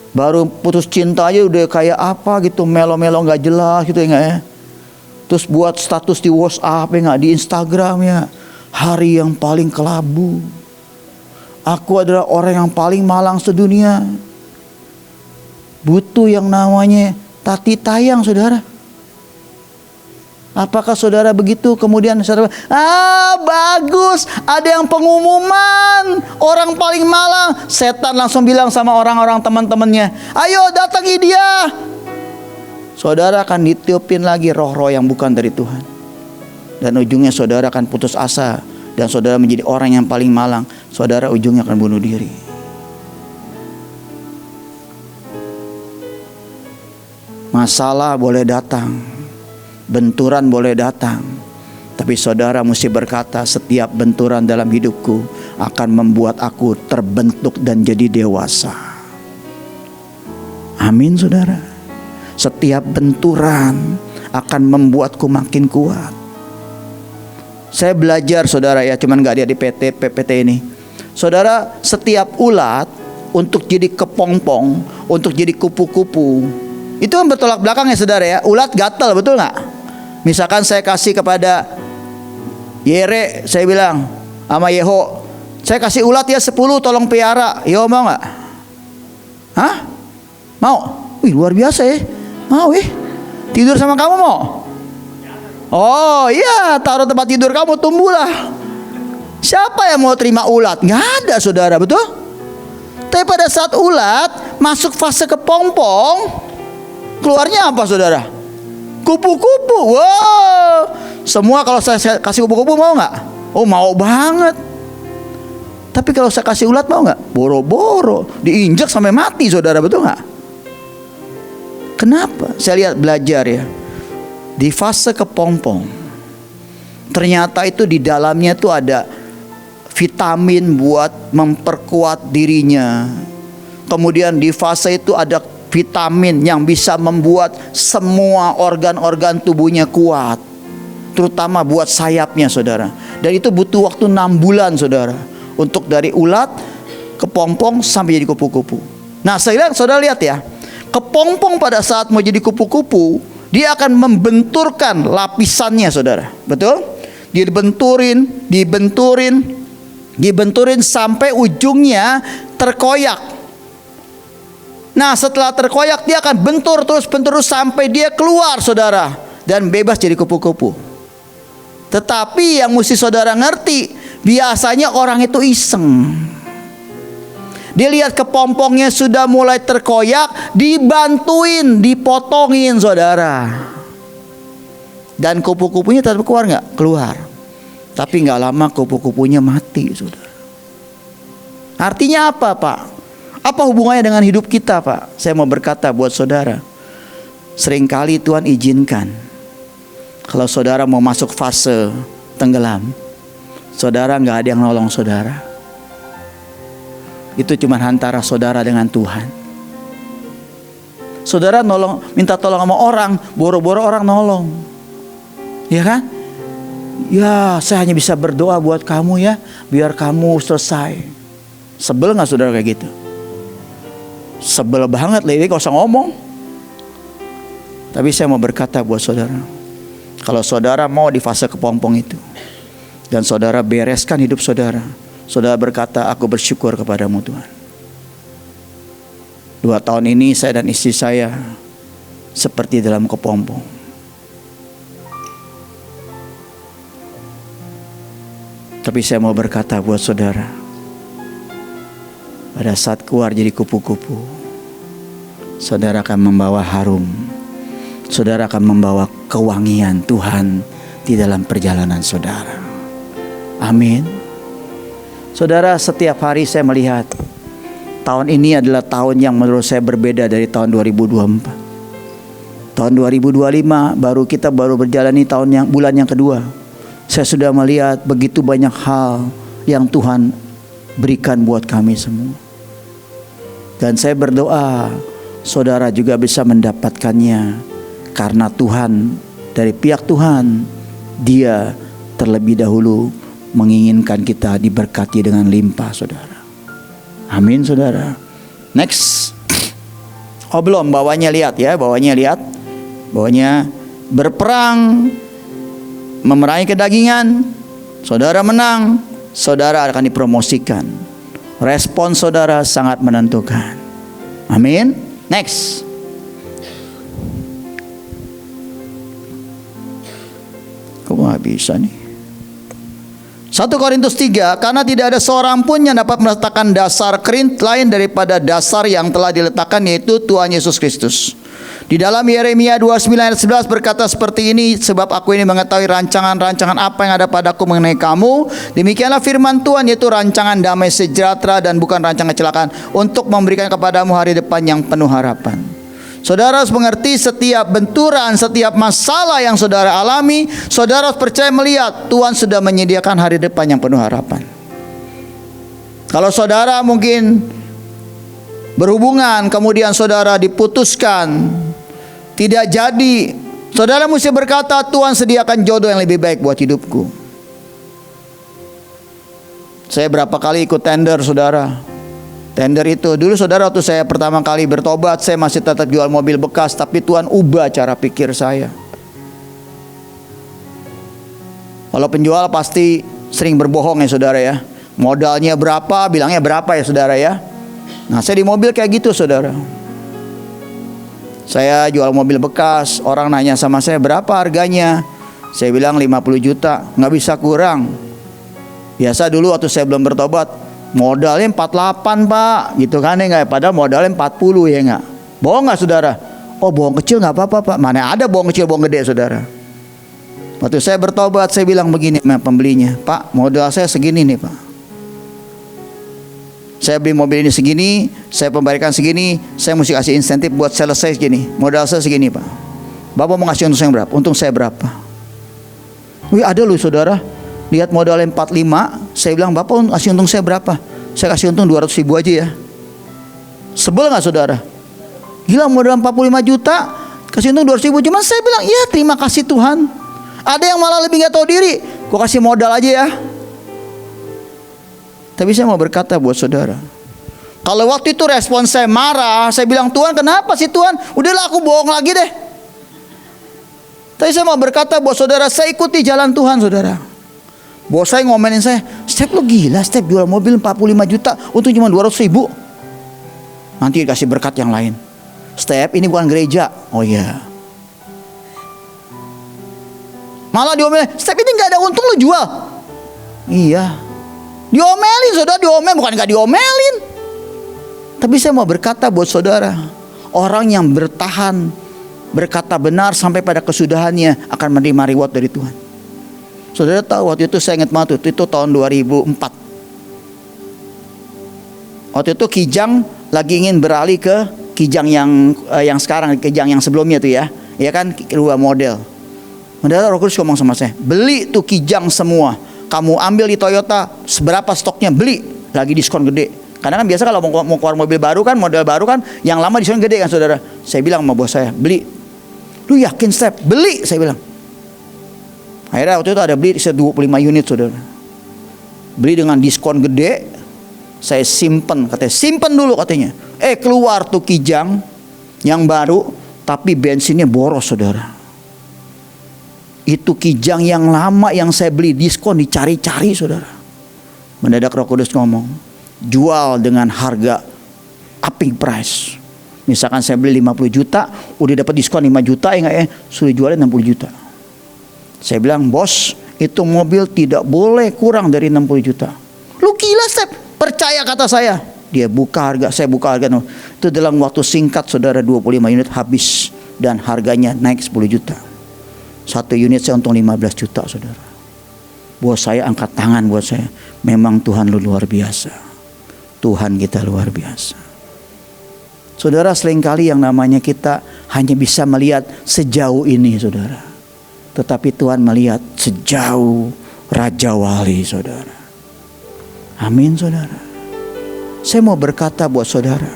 Baru putus cinta aja udah kayak apa gitu, melo-melo gak jelas gitu ya gak ya. Terus buat status di WhatsApp ya gak, di Instagram ya, hari yang paling kelabu, aku adalah orang yang paling malang sedunia. Butuh yang namanya tati tayang saudara. Apakah saudara begitu? Kemudian saudara, bagus, ada yang pengumuman orang paling malang. Setan langsung bilang sama orang-orang teman-temannya, ayo datangi dia. Saudara akan ditiupin lagi roh-roh yang bukan dari Tuhan. Dan ujungnya saudara akan putus asa. Dan saudara menjadi orang yang paling malang. Saudara ujungnya akan bunuh diri. Masalah boleh datang, benturan boleh datang, tapi saudara mesti berkata, setiap benturan dalam hidupku akan membuat aku terbentuk dan jadi dewasa. Amin saudara. Setiap benturan akan membuatku makin kuat. Saya belajar saudara ya, cuman gak ada di PPT ini. Saudara, setiap ulat untuk jadi kepompong, untuk jadi kupu-kupu, itu kan bertolak belakang ya saudara ya. Ulat gatal, betul gak? Misalkan saya kasih kepada Yere, saya bilang sama Yeho, saya kasih ulat ya 10, tolong piara. Yeho mau gak? Hah? Mau? Wih luar biasa ya. Mau tidur sama kamu mau? Oh iya, taruh tempat tidur kamu, tumbuhlah. Siapa yang mau terima ulat? Nggak ada saudara, betul? Tapi pada saat ulat masuk fase kepompong, keluarnya apa saudara? Kupu-kupu. Wow. Semua kalau saya kasih kupu-kupu mau nggak? Oh mau banget. Tapi kalau saya kasih ulat mau nggak? Boro-boro, diinjak sampai mati saudara, betul nggak? Kenapa? Saya lihat belajar ya, di fase kepompong ternyata itu di dalamnya tuh ada vitamin buat memperkuat dirinya. Kemudian di fase itu ada vitamin yang bisa membuat semua organ-organ tubuhnya kuat, terutama buat sayapnya saudara. Dan itu butuh waktu 6 bulan saudara, untuk dari ulat kepompong sampai jadi kupu-kupu. Nah saudara lihat ya, kepompong pada saat mau jadi kupu-kupu, dia akan membenturkan lapisannya saudara, betul? Dibenturin sampai ujungnya terkoyak. Nah setelah terkoyak dia akan bentur terus sampai dia keluar saudara, dan bebas jadi kupu-kupu. Tetapi yang mesti saudara ngerti, biasanya orang itu iseng. Dia lihat kepompongnya sudah mulai terkoyak, dibantuin, dipotongin saudara. Dan kupu-kupunya tetap keluar nggak? Keluar. Tapi nggak lama kupu-kupunya mati saudara. Artinya apa Pak? Apa hubungannya dengan hidup kita Pak? Saya mau berkata buat saudara, seringkali Tuhan izinkan kalau saudara mau masuk fase tenggelam, saudara nggak ada yang nolong saudara. Itu cuma antara saudara dengan Tuhan. Saudara minta tolong sama orang, boro-boro orang nolong, ya kan? Ya saya hanya bisa berdoa buat kamu ya, biar kamu selesai. Sebel gak saudara kayak gitu? Sebel banget, lebih gak usah ngomong. Tapi saya mau berkata buat saudara, kalau saudara mau di fase kepompong itu, dan saudara bereskan hidup saudara, saudara berkata, aku bersyukur kepadamu Tuhan. 2 tahun ini saya dan istri saya seperti dalam kepompong. Tapi saya mau berkata buat saudara, pada saat keluar jadi kupu-kupu, saudara akan membawa harum. Saudara akan membawa kewangian Tuhan di dalam perjalanan saudara. Amin. Saudara, setiap hari saya melihat tahun ini adalah tahun yang menurut saya berbeda dari tahun 2024. Tahun 2025 baru berjalani bulan yang kedua. Saya sudah melihat begitu banyak hal yang Tuhan berikan buat kami semua. Dan saya berdoa saudara juga bisa mendapatkannya, karena Tuhan, dari pihak Tuhan, Dia terlebih dahulu menginginkan kita diberkati dengan limpah, saudara. Amin, saudara. Next. Oh belum, bawahnya lihat ya, bawahnya berperang, memerangi kedagingan. Saudara menang, saudara akan dipromosikan. Respon saudara sangat menentukan. Amin. Next. Kok nggak bisa nih? 1 Korintus 3, karena tidak ada seorang pun yang dapat meletakkan dasar kerint lain daripada dasar yang telah diletakkan, yaitu Tuhan Yesus Kristus. Di dalam Yeremia 29 ayat 11 berkata seperti ini, sebab aku ini mengetahui rancangan-rancangan apa yang ada padaku mengenai kamu. Demikianlah firman Tuhan, yaitu rancangan damai sejahtera dan bukan rancangan kecelakaan, untuk memberikan kepadamu hari depan yang penuh harapan. Saudara harus mengerti, setiap benturan, setiap masalah yang saudara alami, saudara harus percaya melihat Tuhan sudah menyediakan hari depan yang penuh harapan. Kalau saudara mungkin berhubungan, kemudian saudara diputuskan, tidak jadi, saudara mesti berkata, Tuhan sediakan jodoh yang lebih baik buat hidupku. Saya berapa kali ikut tender, saudara. Tender itu, dulu saudara, waktu saya pertama kali bertobat, saya masih tetap jual mobil bekas, tapi Tuhan ubah cara pikir saya. Kalau penjual pasti sering berbohong ya saudara ya. Modalnya berapa, bilangnya berapa ya saudara ya. Nah, saya di mobil kayak gitu, saudara. Saya jual mobil bekas, orang nanya sama saya, berapa harganya? Saya bilang 50 juta, nggak bisa kurang. Biasa dulu waktu saya belum bertobat, modalnya 48 pak, gitu kan ya nggak? Padahal modalnya 40 ya nggak? Bohong nggak saudara? Oh bohong kecil nggak apa-apa pak. Mana ada bohong kecil, bohong gede saudara. Waktu saya bertobat, saya bilang begini sama pembelinya, Pak, modal saya segini nih pak. Saya beli mobil ini segini, saya pemberikan segini, saya mesti kasih insentif buat selesai segini. Modal saya segini pak. Bapak mau ngasih untung saya berapa? Untung saya berapa? Wih ada loh saudara, lihat modalnya 45, saya bilang Bapak kasih untung saya berapa? Saya kasih untung 200 ribu aja ya. Sebel gak saudara? Gila, modal 45 juta, kasih untung 200 ribu. Cuman saya bilang, ya terima kasih Tuhan. Ada yang malah lebih gak tahu diri, gua kasih modal aja ya. Tapi saya mau berkata buat saudara, kalau waktu itu respon saya marah, saya bilang, Tuhan kenapa sih Tuhan? Udahlah aku bohong lagi deh. Tapi saya mau berkata buat saudara, saya ikuti jalan Tuhan saudara. Bos saya ngomelin saya, Step lo gila, Step jual mobil 45 juta, untung cuma 200 ribu. Nanti dikasih berkat yang lain. Step ini bukan gereja. Oh iya. Malah diomelin, Step ini gak ada untung lo jual. Iya. Diomelin saudara, diomelin, bukan gak diomelin. Tapi saya mau berkata buat saudara, orang yang bertahan, berkata benar sampai pada kesudahannya akan menerima reward dari Tuhan. Saudara tahu waktu itu saya ingat banget, itu tahun 2004. Waktu itu Kijang lagi ingin beralih ke Kijang yang sekarang, Kijang yang sebelumnya tuh ya. Ya kan, dua model. Mendadak Roh Kudus ngomong sama saya, beli tuh Kijang semua. Kamu ambil di Toyota, seberapa stoknya, beli, lagi diskon gede. Karena kan biasa kalau mau keluar mobil baru kan, model baru kan, yang lama diskon gede kan saudara. Saya bilang sama bos saya, beli. Lu yakin Step? Beli, saya bilang. Akhirnya waktu itu ada beli 25 unit saudara. Beli dengan diskon gede. Saya simpen, katanya simpen dulu katanya. Keluar tuh Kijang yang baru, tapi bensinnya boros saudara. Itu Kijang yang lama yang saya beli diskon, dicari-cari saudara. Mendadak Roh Kudus ngomong, jual dengan harga upping price. Misalkan saya beli 50 juta, udah dapat diskon 5 juta ya nggak ya, sudah jualnya 60 juta. Saya bilang, bos, itu mobil tidak boleh kurang dari 60 juta. Lu gila Step, percaya kata saya. Dia buka harga, saya buka harga. Itu dalam waktu singkat saudara, 25 unit habis dan harganya naik 10 juta. Satu unit saya untung 15 juta saudara. Bos saya angkat tangan buat saya. Memang Tuhan lu luar biasa. Tuhan kita luar biasa. Saudara, seringkali yang namanya kita hanya bisa melihat sejauh ini, saudara. Tetapi Tuhan melihat sejauh Raja Wali, saudara. Amin, saudara. Saya mau berkata buat saudara.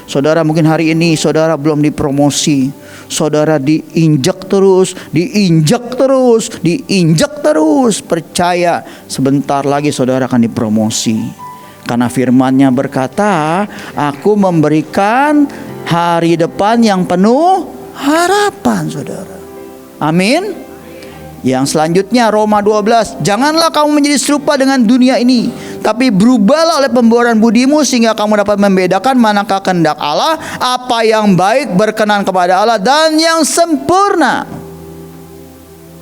Saudara mungkin hari ini saudara belum dipromosi. Saudara diinjak terus, diinjak terus, diinjak terus. Percaya sebentar lagi saudara akan dipromosi. Karena firman-Nya berkata, aku memberikan hari depan yang penuh harapan, saudara. Amin. Yang selanjutnya Roma 12, janganlah kamu menjadi serupa dengan dunia ini, tapi berubahlah oleh pembaharuan budimu sehingga kamu dapat membedakan manakah kehendak Allah, apa yang baik, berkenan kepada Allah, dan yang sempurna.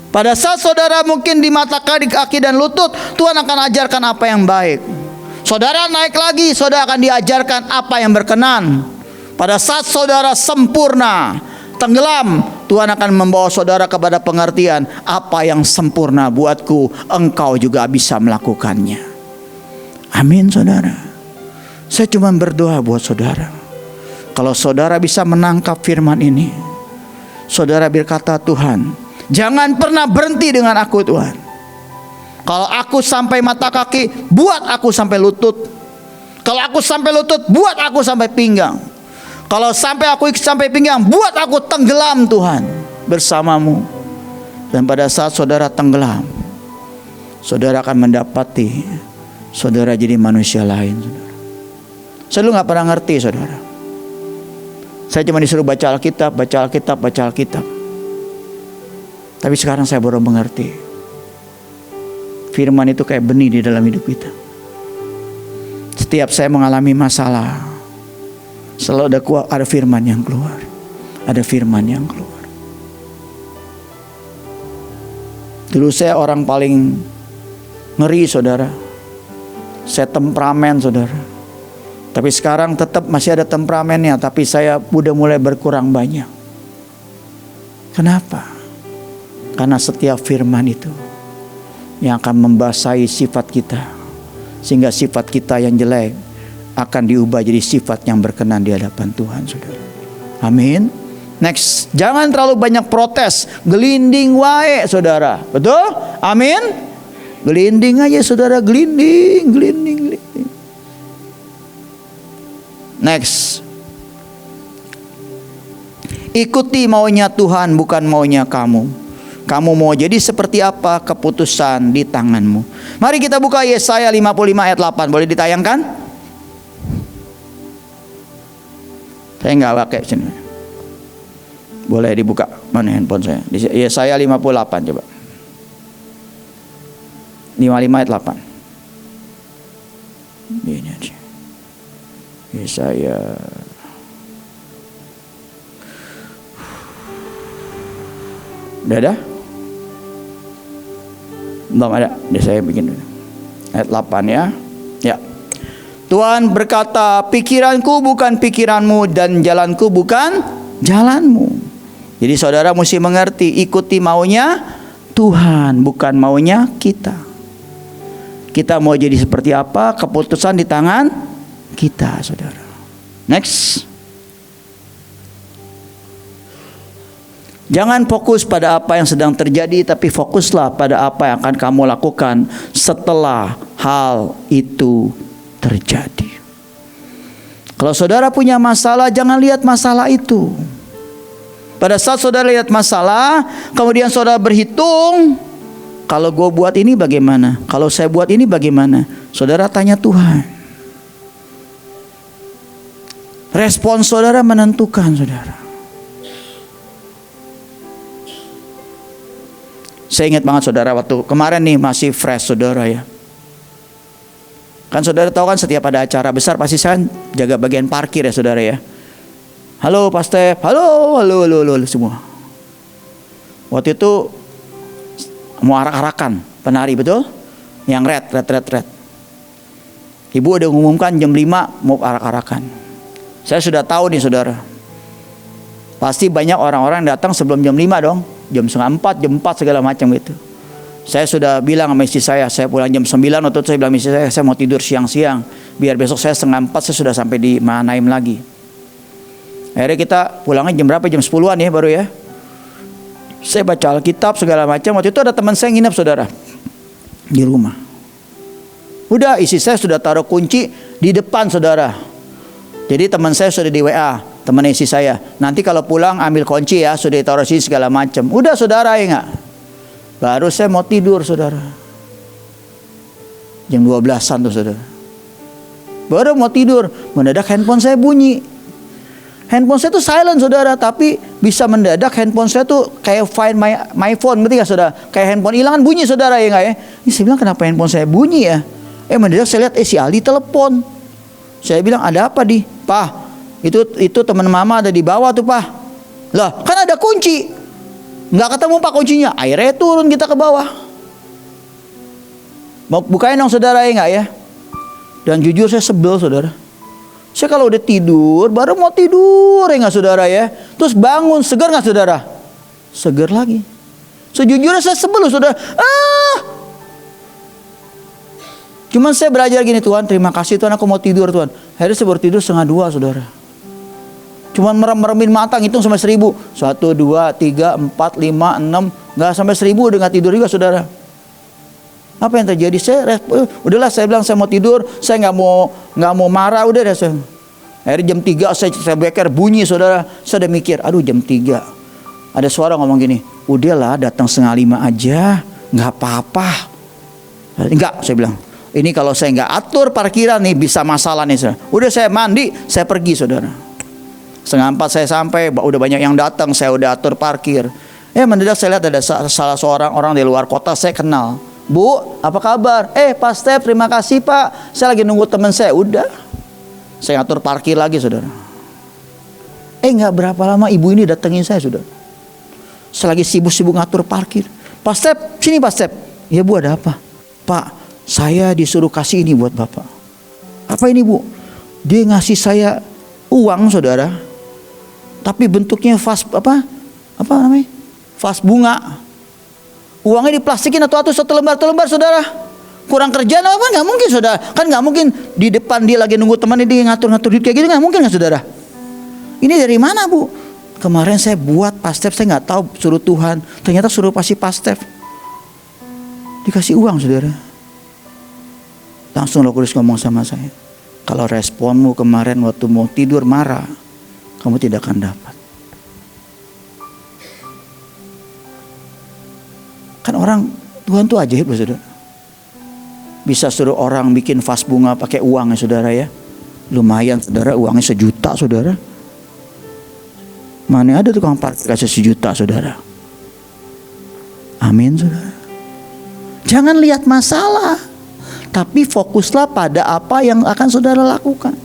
Pada saat saudara mungkin di mata kaki dan lutut, Tuhan akan ajarkan apa yang baik. Saudara naik lagi, saudara akan diajarkan apa yang berkenan. Pada saat saudara sempurna, tenggelam, Tuhan akan membawa saudara kepada pengertian apa yang sempurna buatku, engkau juga bisa melakukannya. Amin, saudara. Saya cuma berdoa buat saudara. Kalau saudara bisa menangkap firman ini, saudara berkata, Tuhan, jangan pernah berhenti dengan aku, Tuhan. Kalau aku sampai mata kaki, buat aku sampai lutut. Kalau aku sampai lutut, buat aku sampai pinggang. Kalau sampai aku sampai pinggang, buat aku tenggelam, Tuhan, bersamamu. Dan pada saat saudara tenggelam, saudara akan mendapati saudara jadi manusia lain, saudara. Saya dulu gak pernah ngerti, saudara. Saya cuma disuruh baca Alkitab, baca Alkitab, baca Alkitab. Tapi sekarang saya baru mengerti. Firman itu kayak benih di dalam hidup kita. Setiap saya mengalami masalah, selalu ada firman yang keluar. Ada firman yang keluar. Dulu saya orang paling ngeri, saudara. Saya temperamen, saudara. Tapi sekarang tetap masih ada temperamennya, tapi saya udah mulai berkurang banyak. Kenapa? Karena setiap firman itu yang akan membasahi sifat kita, sehingga sifat kita yang jelek akan diubah jadi sifat yang berkenan di hadapan Tuhan, saudara. Amin. Next, jangan terlalu banyak protes, gelinding wae, saudara. Betul? Amin. Gelinding aja, saudara, gelinding. Next, ikuti maunya Tuhan, bukan maunya kamu. Kamu mau jadi seperti apa, keputusan di tanganmu. Mari kita buka Yesaya 55 ayat 8. Boleh ditayangkan? Saya nggak pakai sini. Boleh dibuka. Mana handphone saya? Yesaya 58 coba. 55 ayat 8. Ini aja. Yesaya. Udah ada? Belum ada. Saya bikin dulu. Ayat 8 ya. Ya. Tuhan berkata, pikiranku bukan pikiranmu dan jalanku bukan jalanmu. Jadi saudara mesti mengerti, ikuti maunya Tuhan, bukan maunya kita. Kita mau jadi seperti apa, keputusan di tangan kita, saudara. Next. Jangan fokus pada apa yang sedang terjadi, tapi fokuslah pada apa yang akan kamu lakukan setelah hal itu terjadi. Kalau saudara punya masalah, jangan lihat masalah itu. Pada saat saudara lihat masalah, kemudian saudara berhitung, kalau gue buat ini bagaimana? Kalau saya buat ini bagaimana? Saudara tanya Tuhan. Respon saudara menentukan, saudara. Saya ingat banget, saudara, waktu kemarin nih masih fresh, saudara, ya. Kan saudara tahu kan setiap ada acara besar pasti saya jaga bagian parkir, ya, saudara, ya. Halo Pak Step, halo semua. Waktu itu mau arak-arakan penari, betul? Yang red. Ibu udah mengumumkan jam 5 mau arak-arakan. Saya sudah tahu nih, saudara. Pasti banyak orang-orang yang datang sebelum jam 5 dong. Jam 3:30, jam 4 segala macam gitu. Saya sudah bilang sama istri saya pulang jam 9. Waktu itu saya bilang istri saya mau tidur siang-siang, biar besok saya 3:30 saya sudah sampai di Manaim lagi. Akhirnya kita pulangnya jam berapa? Jam 10-an ya baru ya. Saya baca Alkitab segala macam. Waktu itu ada teman saya nginep saudara di rumah. Udah isi saya sudah taruh kunci di depan saudara. Jadi teman saya sudah di WA, teman isi saya. Nanti kalau pulang ambil kunci ya, sudah ditaruh sini segala macam. Udah saudara ya enggak? Baru saya mau tidur saudara. Jam 12-an tuh saudara. Baru mau tidur, mendadak handphone saya bunyi. Handphone saya tuh silent saudara, tapi bisa mendadak handphone saya tuh kayak find my phone, ngerti gak saudara? Kayak handphone hilang kan bunyi saudara ya enggak ya? Ini saya bilang kenapa handphone saya bunyi ya? Mendadak saya lihat si Ali telepon. Saya bilang ada apa di? Pak, itu teman mama ada di bawah tuh pak. Lah kan ada kunci, nggak ketemu pak kuncinya. Akhirnya turun kita ke bawah. Mau bukain dong saudara ya enggak ya? Dan jujur saya sebel saudara. Saya kalau udah tidur, baru mau tidur ya nggak saudara ya. Terus bangun, segar nggak saudara? Segar lagi. Sejujurnya saya sebel saudara. Cuman saya belajar gini, Tuhan terima kasih Tuhan aku mau tidur Tuhan. Akhirnya saya baru tidur 1:30 saudara. Cuman merem-meremin mata ngitung sampai 1000. 1, 2, 3, 4, 5, 6. Nggak sampai 1000 udah nggak tidur juga saudara. Apa yang terjadi? Udahlah saya bilang saya mau tidur, saya nggak mau marah, udah deh saya. Akhirnya jam 3 saya beker bunyi saudara. Saya udah mikir, aduh jam 3. Ada suara ngomong gini, udahlah datang 4:30 aja, nggak apa-apa. Enggak, saya bilang. Ini kalau saya nggak atur parkiran nih bisa masalah nih saudara. Udah saya mandi, saya pergi saudara. 3:30 saya sampai, udah banyak yang datang, saya udah atur parkir. Mendadak saya lihat ada salah seorang orang di luar kota saya kenal. Bu, apa kabar? Pak Step, terima kasih Pak. Saya lagi nunggu teman saya. Udah, saya ngatur parkir lagi saudara. Nggak berapa lama ibu ini datengin saya saudara. Saya lagi sibuk-sibuk ngatur parkir. Pak Step, sini Pak Step. Ya Bu, ada apa? Pak, saya disuruh kasih ini buat Bapak. Apa ini Bu? Dia ngasih saya uang saudara. Tapi bentuknya vas apa namanya? Vas bunga. Uangnya diplastikin atau satu lembar saudara. Kurang kerjaan apa? Nggak mungkin saudara. Kan nggak mungkin di depan dia lagi nunggu temannya dia ngatur-ngatur duit kayak gitu, nggak mungkin nggak saudara? Ini dari mana Bu? Kemarin saya buat Pak Stef, saya nggak tahu suruh Tuhan. Ternyata suruh pasti Pak Stef. Dikasih uang saudara. Langsung Roh Kudus ngomong sama saya. Kalau responmu kemarin waktu mau tidur marah, kamu tidak akan dapat. Kan orang Tuhan tuh ajaib loh saudara. Bisa suruh orang bikin vas bunga pakai uang ya saudara ya. Lumayan saudara, uangnya 1 juta saudara. Mana ada tukang parkir kasih 1 juta saudara. Amin saudara. Jangan lihat masalah, tapi fokuslah pada apa yang akan saudara lakukan.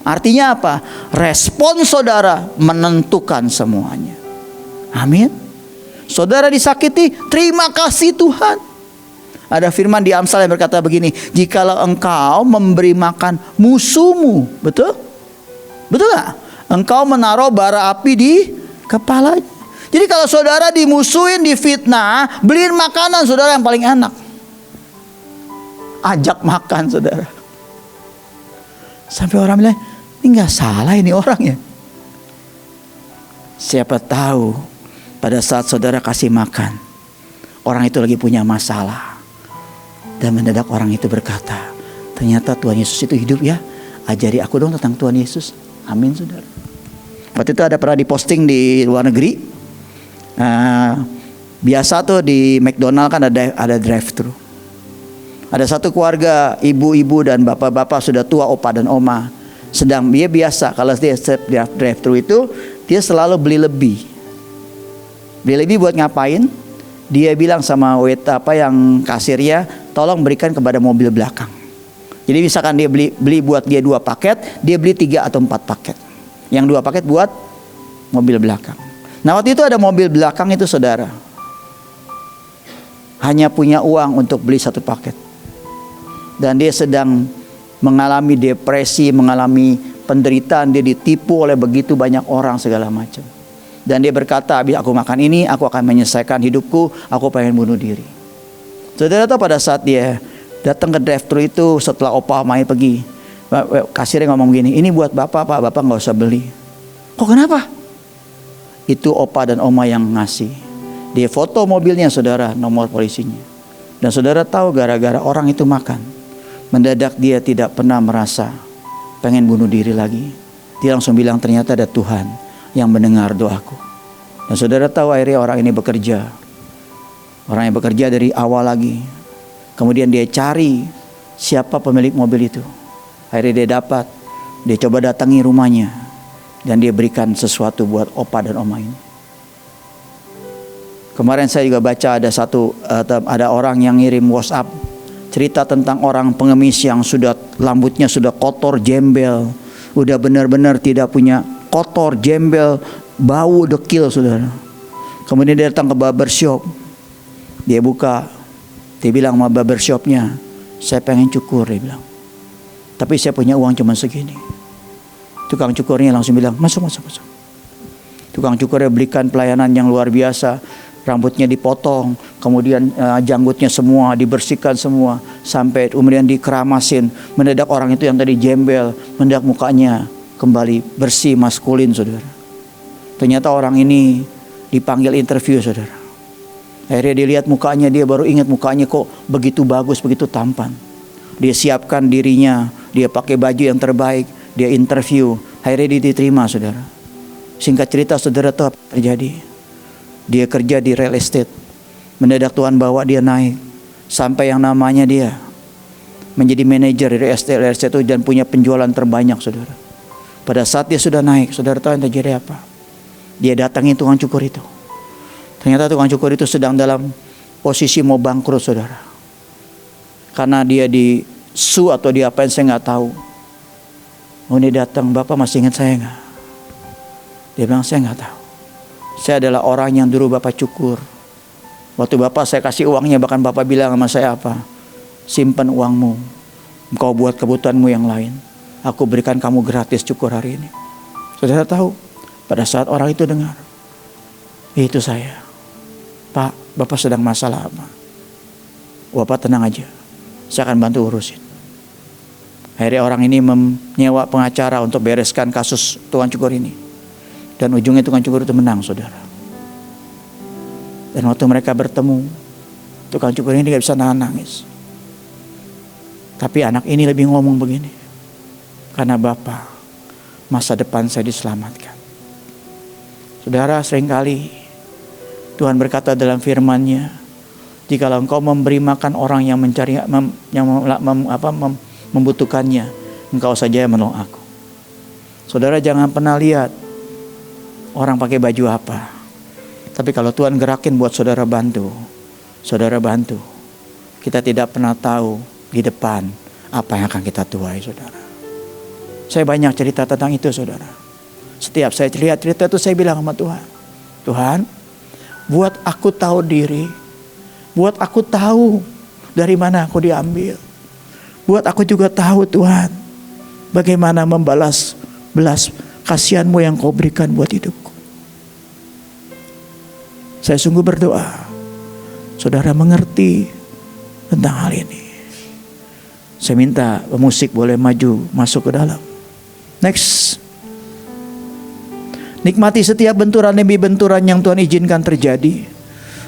Artinya apa? Respon saudara menentukan semuanya. Amin. Saudara disakiti, terima kasih Tuhan. Ada firman di Amsal yang berkata begini, jikalau engkau memberi makan musuhmu, betul? Betul gak? Engkau menaruh bara api di kepalanya. Jadi kalau saudara dimusuhin, difitnah, beliin makanan saudara yang paling enak. Ajak makan saudara. Sampai orang bilang, ini gak salah ini orang ya. Siapa tahu pada saat saudara kasih makan, orang itu lagi punya masalah. Dan mendadak orang itu berkata, ternyata Tuhan Yesus itu hidup ya. Ajari aku dong tentang Tuhan Yesus. Amin saudara. Waktu itu ada pernah diposting di luar negeri. Biasa tuh di McDonald kan ada drive-thru. Ada satu keluarga, ibu-ibu dan bapak-bapak sudah tua, opa dan oma. Sedang dia biasa kalau dia drive-thru itu, dia selalu beli lebih. Beli lebih buat ngapain? Dia bilang sama yang kasirnya, tolong berikan kepada mobil belakang. Jadi misalkan dia beli buat dia 2 paket, dia beli 3 atau 4 paket. Yang 2 paket buat mobil belakang. Nah waktu itu ada mobil belakang itu saudara, hanya punya uang untuk beli 1 paket. Dan dia sedang mengalami depresi, mengalami penderitaan, dia ditipu oleh begitu banyak orang segala macam. Dan dia berkata, habis aku makan ini, aku akan menyelesaikan hidupku, aku pengen bunuh diri. Saudara tahu pada saat dia datang ke drive-thru itu setelah opa mai pergi, kasirnya ngomong gini, ini buat bapak pak, bapak nggak usah beli. Kok kenapa? Itu opa dan oma yang ngasih. Dia foto mobilnya saudara, nomor polisinya. Dan saudara tahu gara-gara orang itu makan, mendadak dia tidak pernah merasa pengen bunuh diri lagi. Dia langsung bilang ternyata ada Tuhan yang mendengar doaku. Dan saudara tahu akhirnya orang ini bekerja. Orang yang bekerja dari awal lagi. Kemudian dia cari siapa pemilik mobil itu. Akhirnya dia dapat. Dia coba datangi rumahnya. Dan dia berikan sesuatu buat opa dan oma ini. Kemarin saya juga baca ada orang yang ngirim WhatsApp. Cerita tentang orang pengemis yang rambutnya sudah kotor, jembel. Udah benar-benar tidak punya, kotor, jembel, bau dekil saudara. Kemudian dia datang ke barbershop. Dia buka. Dia bilang sama barbershopnya, saya pengen cukur, dia bilang. Tapi saya punya uang cuma segini. Tukang cukurnya langsung bilang, masuk. Tukang cukurnya berikan pelayanan yang luar biasa. Rambutnya dipotong, kemudian janggutnya semua dibersihkan semua, sampai kemudian dikeramasin. Mendadak orang itu yang tadi jembel, mendadak mukanya kembali bersih, maskulin saudara. Ternyata orang ini dipanggil interview saudara. Akhirnya dilihat mukanya, dia baru ingat mukanya kok begitu bagus, begitu tampan. Dia siapkan dirinya, dia pakai baju yang terbaik, dia interview. Akhirnya dia diterima saudara. Singkat cerita saudara tahu apa terjadi? Dia kerja di real estate. Mendadak Tuhan bawa dia naik sampai yang namanya dia menjadi manajer di real estate itu dan punya penjualan terbanyak saudara. Pada saat dia sudah naik, saudara tahu yang terjadi apa? Dia datangi tukang cukur itu. Ternyata tukang cukur itu sedang dalam posisi mau bangkrut saudara. Karena dia disu atau diapain saya nggak tahu. Oh, dia datang, Bapak masih ingat saya nggak? Dia bilang saya nggak tahu. Saya adalah orang yang dulu Bapak cukur. Waktu Bapak saya kasih uangnya, bahkan Bapak bilang sama saya apa? Simpan uangmu, engkau buat kebutuhanmu yang lain. Aku berikan kamu gratis cukur hari ini. Saudara tahu, pada saat orang itu dengar, itu saya. Pak, Bapak sedang masalah apa? Bapak tenang aja, saya akan bantu urusin. Akhirnya orang ini menyewa pengacara untuk bereskan kasus tukang cukur ini. Dan ujungnya tukang cukur itu menang saudara. Dan waktu mereka bertemu, tukang cukur ini gak bisa nahan nangis. Tapi anak ini lebih ngomong begini, karena Bapak, masa depan saya diselamatkan. Saudara, seringkali Tuhan berkata dalam firman-Nya, jikalau engkau memberi makan orang yang mencari, membutuhkannya, engkau saja yang menolong aku. Saudara jangan pernah lihat orang pakai baju apa. Tapi kalau Tuhan gerakin buat saudara bantu, saudara bantu. Kita tidak pernah tahu di depan apa yang akan kita tuai saudara. Saya banyak cerita tentang itu saudara. Setiap saya lihat cerita itu saya bilang sama Tuhan, Tuhan, buat aku tahu diri. Buat aku tahu dari mana aku diambil. Buat aku juga tahu Tuhan, bagaimana membalas belas kasihan-Mu yang Kau berikan buat hidupku. Saya sungguh berdoa, saudara mengerti tentang hal ini. Saya minta pemusik boleh maju masuk ke dalam. Next. Nikmati setiap benturan demi benturan yang Tuhan izinkan terjadi.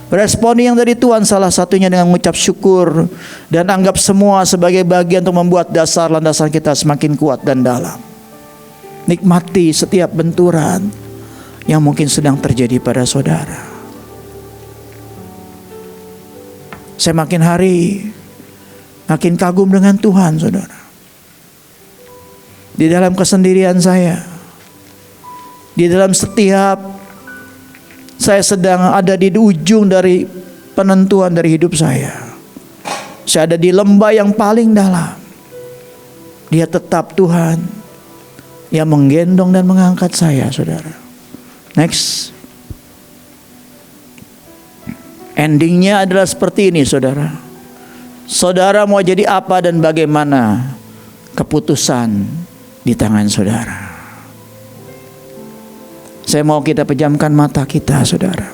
Respon yang dari Tuhan salah satunya dengan mengucap syukur. Dan anggap semua sebagai bagian untuk membuat dasar landasan kita semakin kuat dan dalam. Nikmati setiap benturan yang mungkin sedang terjadi pada saudara. Saya makin hari makin kagum dengan Tuhan saudara. Di dalam kesendirian saya, di dalam setiap saya sedang ada di ujung dari penentuan dari hidup saya. Saya ada di lembah yang paling dalam. Dia tetap Tuhan yang menggendong dan mengangkat saya saudara. Next. Endingnya adalah seperti ini saudara. Saudara mau jadi apa dan bagaimana, keputusan di tangan saudara. Saya mau kita pejamkan mata kita saudara.